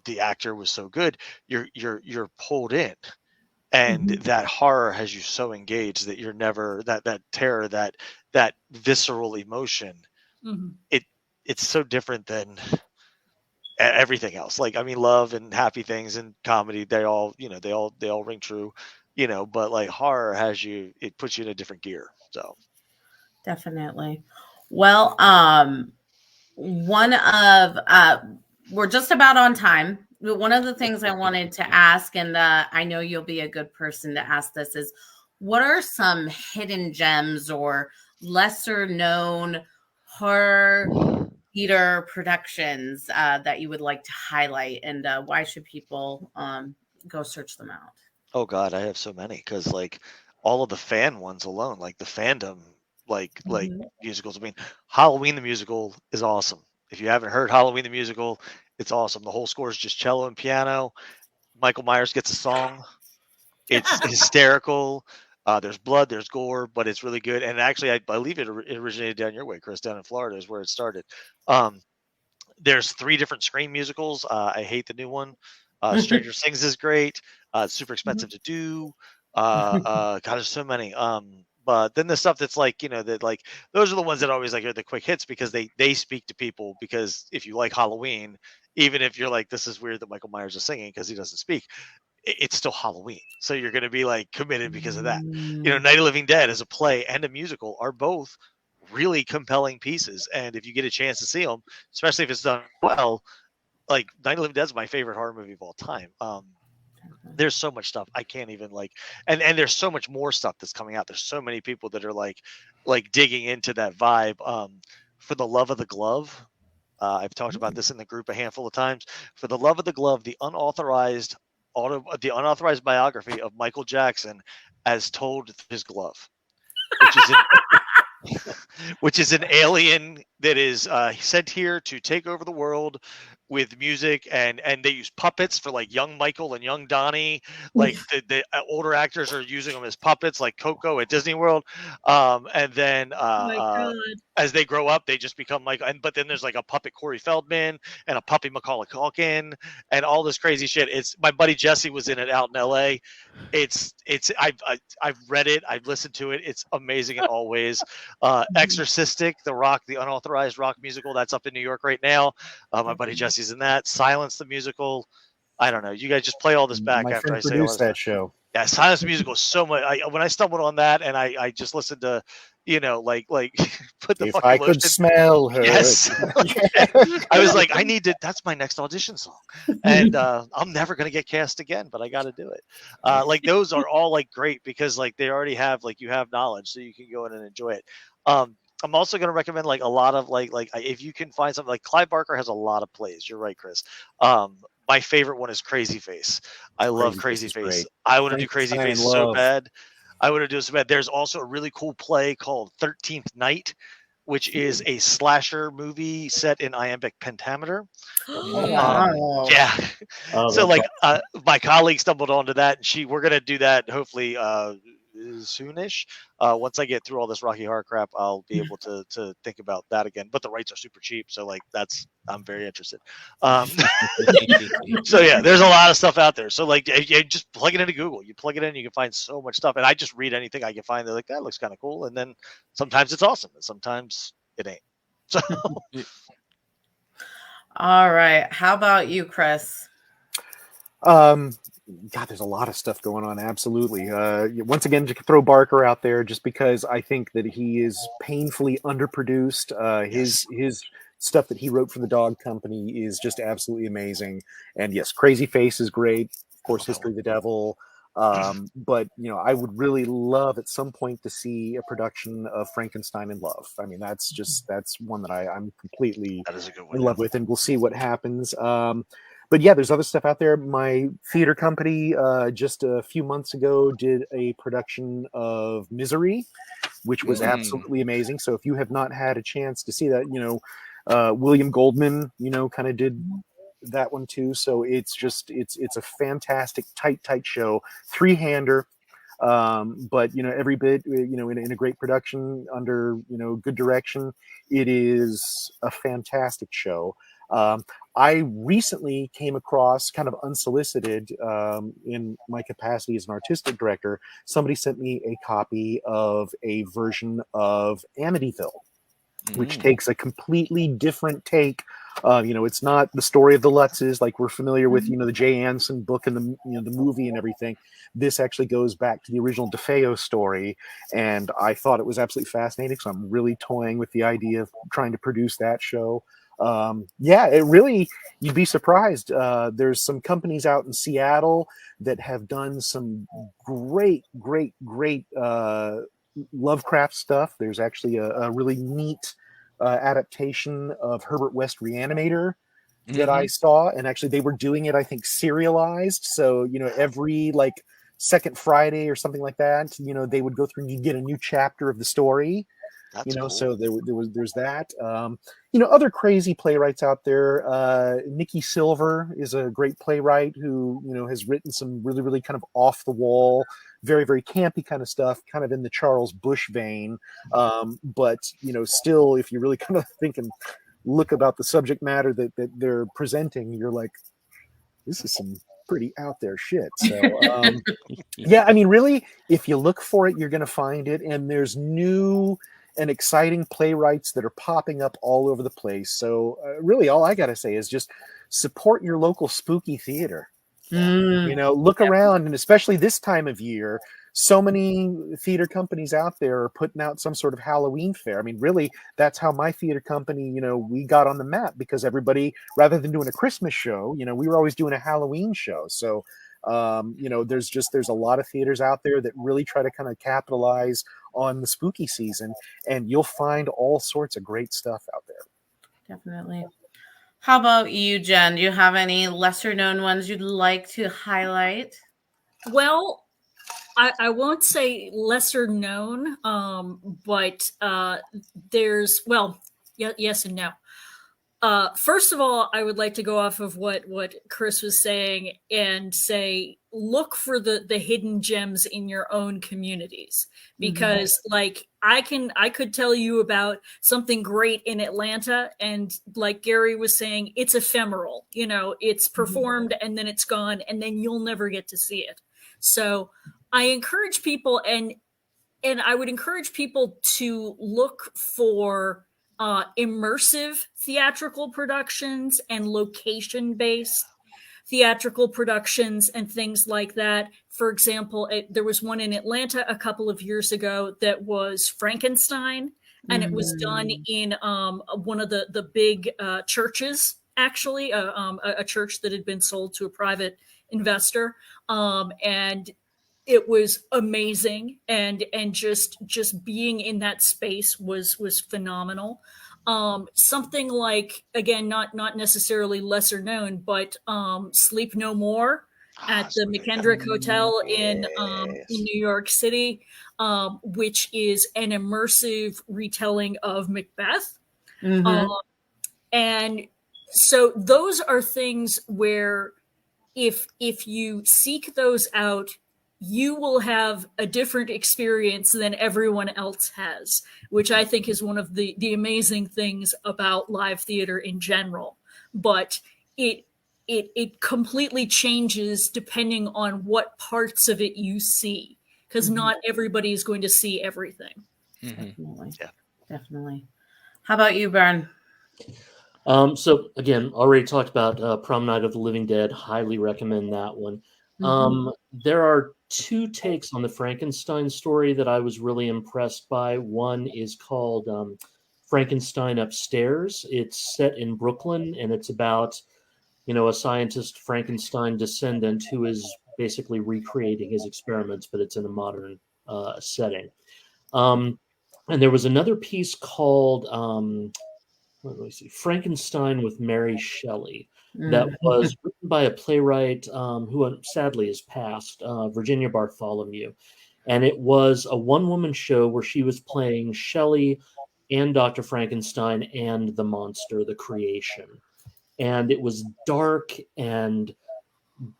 the actor was so good, you're pulled in, and Mhm. that horror has you so engaged that you're never that terror, that visceral emotion. Mhm. It's so different than everything else. Like, I mean, love and happy things and comedy, they all, they all ring true, but like horror has you, it puts you in a different gear. So Definitely. Well, one of we're just about on time. But one of the things I wanted to ask, and I know you'll be a good person to ask this, is what are some hidden gems or lesser known horror theater productions that you would like to highlight, and why should people go search them out? oh god, I have so many, because like all of the fan ones alone, like the fandom, like Mhm. musicals. I mean, Halloween the musical is awesome. If you haven't heard Halloween the musical, it's awesome. The whole score is just cello and piano. Michael Myers gets a song. It's hysterical. There's blood, there's gore, but it's really good. And actually, I believe it originated down your way, Chris, down in Florida is where it started. Um, there's 3 different Scream musicals. I hate the new one. Stranger Things is great. It's super expensive to do. God, there's so many. But then the stuff that's like, that like those are the ones that always like are the quick hits, because they speak to people. Because if you like Halloween, even if you're like, this is weird that Michael Myers is singing because he doesn't speak, it's still Halloween. So you're going to be like committed because of that. Mm. Night of the Living Dead as a play and a musical are both really compelling pieces. And if you get a chance to see them, especially if it's done well, like Night of the Living Dead is my favorite horror movie of all time. There's so much stuff I can't even like, and there's so much more stuff that's coming out. There's so many people that are like digging into that vibe. For the Love of the Glove, I've talked about this in the group a handful of times. For the Love of the Glove, the unauthorized biography of Michael Jackson as told through his glove, which is which is an alien that is sent here to take over the world with music, and they use puppets for like young Michael and young Donnie. Like the older actors are using them as puppets, like Coco at Disney World. And then My God. as they grow up, they just become like, but then there's like a puppet Corey Feldman and a puppet Macaulay Culkin and all this crazy shit. It's my buddy Jesse was in it out in L.A. I've read it, I've listened to it. It's amazing in all ways. Exorcistic, the rock, the unauthorized rock musical, that's up in New York right now. My buddy Jesse's in that. Silence the musical. I don't know. You guys just play all this back My after friend I say all this produced stuff. that show. Yeah, Silence the musical is so much. When I stumbled on that and I just listened to, like put the If fucking I could lotion. smell her. Yes. I was like, I need to. That's my next audition song, and I'm never gonna get cast again, but I got to do it. Like those are all like great because like they already have like you have knowledge, so you can go in and enjoy it. I'm also gonna recommend like a lot of like if you can find something like Clive Barker has a lot of plays. You're right, Chris. My favorite one is Crazy Face. I love Crazy Face Crazy is Face. great. I want to do Crazy Frankenstein in Face so Love. bad. I want to do it so bad. There's also a really cool play called 13th Night, which is a slasher movie set in iambic pentameter. Wow. Yeah. Oh, So that's like my colleague stumbled onto that, and we're gonna do that hopefully soonish. Once I get through all this Rocky Horror crap, I'll be able to think about that again. But the rights are super cheap, so like I'm very interested. So yeah, there's a lot of stuff out there. So like, you just plug it into Google. You plug it in, you can find so much stuff. And I just read anything I can find. They're like, that looks kind of cool. And then sometimes it's awesome, and sometimes it ain't. So. All right. How about you, Chris? God, there's a lot of stuff going on. Absolutely. Once again, to throw Barker out there, just because I think that he is painfully underproduced. His stuff that he wrote for the Dog Company is just absolutely amazing. And yes, Crazy Face is great. Of course, History of the Devil. But I would really love at some point to see a production of Frankenstein in Love. I mean, that's one that I'm completely in love with, and we'll see what happens. But yeah, there's other stuff out there. My theater company just a few months ago did a production of Misery, which was absolutely amazing. So if you have not had a chance to see that, William Goldman, kind of did that one too. So it's a fantastic tight show, three-hander. But every bit, in a great production under, good direction, it is a fantastic show. I recently came across, kind of unsolicited, in my capacity as an artistic director, somebody sent me a copy of a version of Amityville, which takes a completely different take. It's not the story of the Lutzes like we're familiar with, the Jay Anson book and the movie and everything. This actually goes back to the original DeFeo story, and I thought it was absolutely fascinating. So I'm really toying with the idea of trying to produce that show. It really, you'd be surprised. There's some companies out in Seattle that have done some great Lovecraft stuff. There's actually a really neat adaptation of Herbert West Reanimator that I saw, and actually they were doing it, I think, serialized. So every second Friday or something like that, they would go through and you get a new chapter of the story. That's cool. So there's that. Other crazy playwrights out there. Nikki Silver is a great playwright who has written some really, really kind of off the wall, very, very campy kind of stuff, kind of in the Charles Bush vein. But still, if you really kind of think and look about the subject matter that they're presenting, you're like, this is some pretty out there shit. So yeah, I mean, really, if you look for it, you're going to find it. And there's new and exciting playwrights that are popping up all over the place. So really, all I got to say is just support your local spooky theater. Look around, and especially this time of year, so many theater companies out there are putting out some sort of Halloween fair. I mean, really, that's how my theater company, we got on the map, because everybody, rather than doing a Christmas show, we were always doing a Halloween show. So, there's a lot of theaters out there that really try to kind of capitalize on the spooky season, and you'll find all sorts of great stuff out there. Definitely. How about you, Jen? Do you have any lesser known ones you'd like to highlight? Well, I won't say lesser known, but there's, yes and no. First of all, I would like to go off of what Chris was saying and say, look for the hidden gems in your own communities, because I could tell you about something great in Atlanta, and like Gary was saying, it's ephemeral. It's performed and then it's gone, and then you'll never get to see it. So I encourage people, and I would encourage people to look for immersive theatrical productions and location-based theatrical productions and things like that. For example, there was one in Atlanta a couple of years ago that was Frankenstein, and it was done in one of the big churches, actually, a church that had been sold to a private investor, and it was amazing, and just being in that space was phenomenal. Something like, again, not necessarily lesser known, but Sleep No More at the McKendrick Hotel in New York City, which is an immersive retelling of Macbeth. And so those are things where if you seek those out, you will have a different experience than everyone else has, which I think is one of the amazing things about live theater in general. But it completely changes depending on what parts of it you see, because not everybody is going to see everything. Definitely. Yeah. Definitely. How about you, Byrne? So again, already talked about Prom Night of the Living Dead. Highly recommend that one. There are two takes on the Frankenstein story that I was really impressed by. One is called Frankenstein Upstairs. It's set in Brooklyn, and it's about, a scientist Frankenstein descendant who is basically recreating his experiments, but it's in a modern setting. And there was another piece called let me see, Frankenstein with Mary Shelley, that was written by a playwright who sadly has passed, Virginia Bartholomew. And it was a one-woman show where she was playing Shelley and Dr. Frankenstein and the monster, the creation. And it was dark and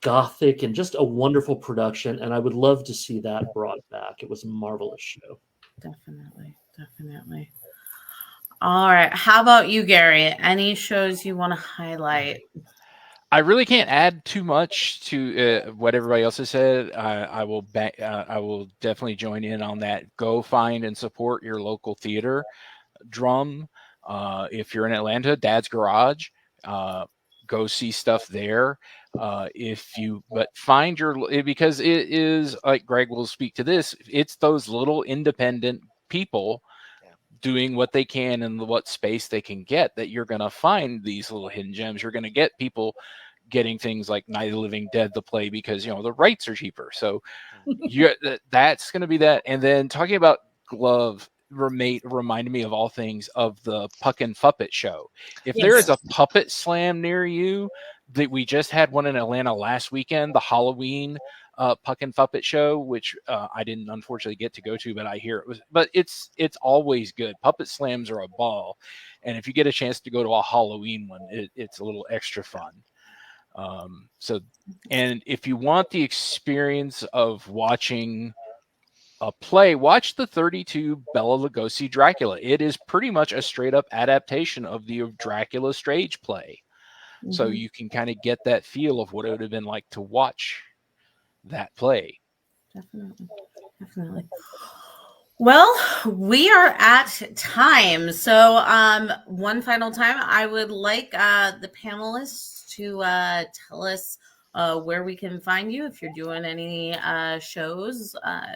gothic and just a wonderful production. And I would love to see that brought back. It was a marvelous show. Definitely. Definitely. All right. How about you, Gary? Any shows you want to highlight? I really can't add too much to what everybody else has said. I will definitely join in on that. Go find and support your local theater. Drum. If you're in Atlanta, Dad's Garage. Go see stuff there. But find because it is, like Greg will speak to this, it's those little independent people doing what they can in what space they can get that you're going to find these little hidden gems. You're going to get people getting things like Night of the Living Dead to play because, the rights are cheaper. So that's going to be that. And then talking about Glove reminded me of all things of the Puck and Fuppet show. If there is a puppet slam near you, that we just had one in Atlanta last weekend, the Halloween Puck and Fuppet show, which I didn't unfortunately get to go to, but I hear it was. But it's always good. Puppet slams are a ball, and if you get a chance to go to a Halloween one, it's a little extra fun. And if you want the experience of watching a play, watch the 32 Bela Lugosi Dracula. It is pretty much a straight up adaptation of the Dracula stage play. So you can kind of get that feel of what it would have been like to watch that play. Definitely. Well, we are at time. So one final time, I would like the panelists to tell us where we can find you. If you're doing any shows,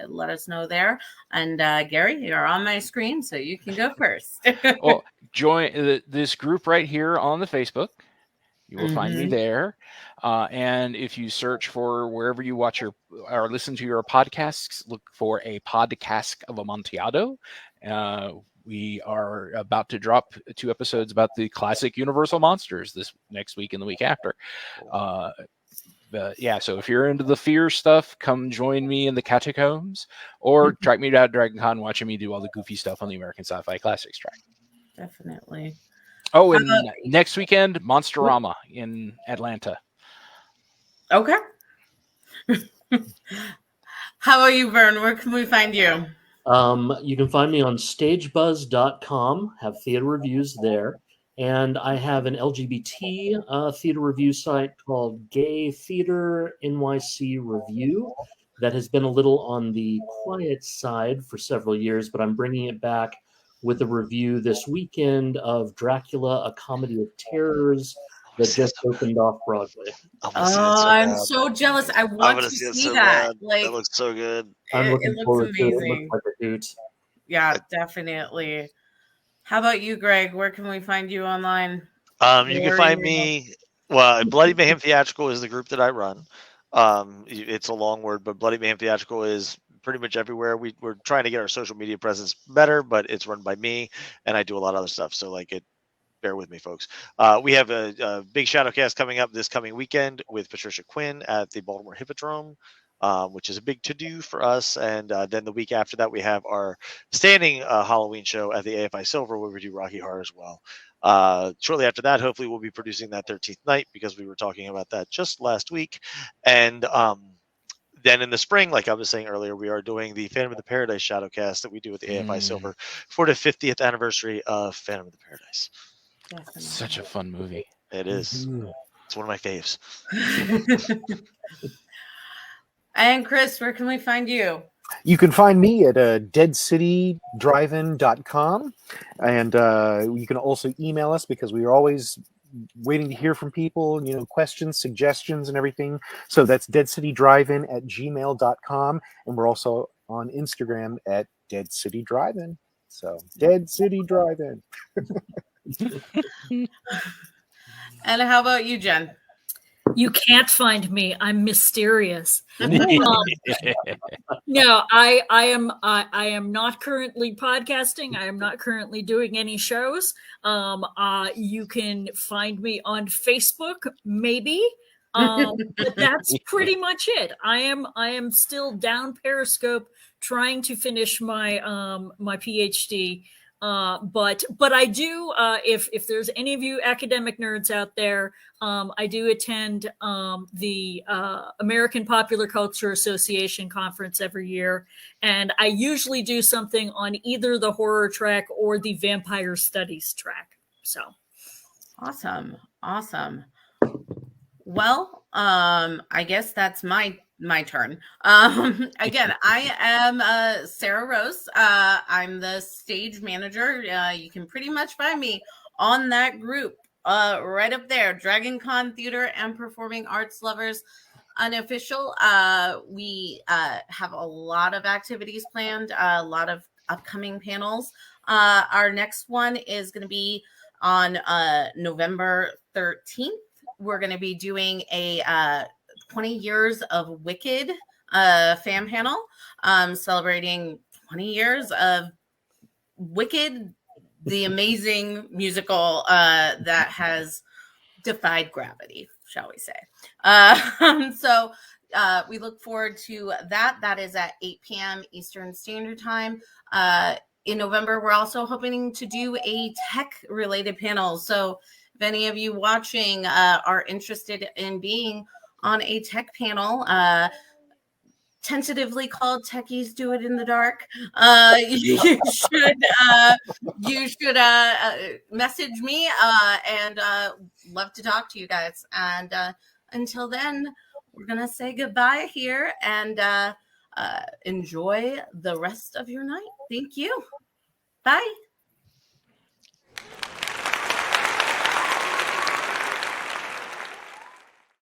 let us know there. And Gary, you're on my screen, so you can go first. Well, join this group right here on the Facebook. You will find me there. And if you search for wherever you watch or listen to your podcasts, look for a podcast of Amontillado. We are about to drop 2 episodes about the classic Universal monsters this next week and the week after. So if you're into the fear stuff, come join me in the catacombs, or track me down at Dragon Con watching me do all the goofy stuff on the American Sci-Fi Classics track. Definitely. Oh, and next weekend, Monsterama in Atlanta. Okay. How about you, Byrne? Where can we find you? You can find me on stagebuzz.com, have theater reviews there. And I have an LGBT theater review site called Gay Theater NYC Review that has been a little on the quiet side for several years, but I'm bringing it back with a review this weekend of Dracula, A Comedy of Terrors that just opened off Broadway. I'm so jealous. I want to see that. Like, that looks so good. I'm looking forward to it. It looks like a hoot. Yeah, definitely. How about you, Greg? Where can we find you online? You can find me. Well, Bloody Mayhem Theatrical is the group that I run. It's a long word, but Bloody Mayhem Theatrical is pretty much everywhere. We're trying to get our social media presence better, but it's run by me, and I do a lot of other stuff. So bear with me, folks. We have a big Shadowcast coming up this coming weekend with Patricia Quinn at the Baltimore Hippodrome, which is a big to-do for us. And then the week after that, we have our standing Halloween show at the AFI Silver, where we do Rocky Horror as well. Shortly after that, hopefully we'll be producing that 13th night, because we were talking about that just last week. And then in the spring, like I was saying earlier, we are doing the Phantom of the Paradise Shadowcast that we do with the AFI Silver for the 50th anniversary of Phantom of the Paradise. Definitely. Such a fun movie. It is. Mhm. It's one of my faves. And Chris, where can we find you? You can find me at deadcitydrivein.com, and you can also email us because we are always waiting to hear from people, questions, suggestions, and everything. So that's deadcitydrivein@gmail.com, and we're also on Instagram at deadcitydrivein. So Dead City Drive-In. And how about you, Jen? You can't find me. I'm mysterious. No, I am not currently podcasting. I am not currently doing any shows. You can find me on Facebook, maybe. But that's pretty much it. I am still down Periscope trying to finish my my PhD. But I do, if there's any of you academic nerds out there, I do attend the American Popular Culture Association conference every year, and I usually do something on either the horror track or the vampire studies track. So awesome. Well, I guess that's my turn. Again, I am Sarah Rose. I'm the stage manager. You can pretty much find me on that group right up there, Dragon Con Theater and Performing Arts Lovers Unofficial. We have a lot of activities planned, a lot of upcoming panels. Our next one is going to be on November 13th. We're going to be doing a 20 years of Wicked fan panel, celebrating 20 years of Wicked, the amazing musical that has defied gravity, shall we say. So we look forward to that. That is at 8 p.m. Eastern Standard Time. In November, we're also hoping to do a tech-related panel. So if any of you watching are interested in being on a tech panel, tentatively called Techies Do It in the Dark, you should message me and love to talk to you guys. And until then, we're going to say goodbye here and enjoy the rest of your night. Thank you. Bye.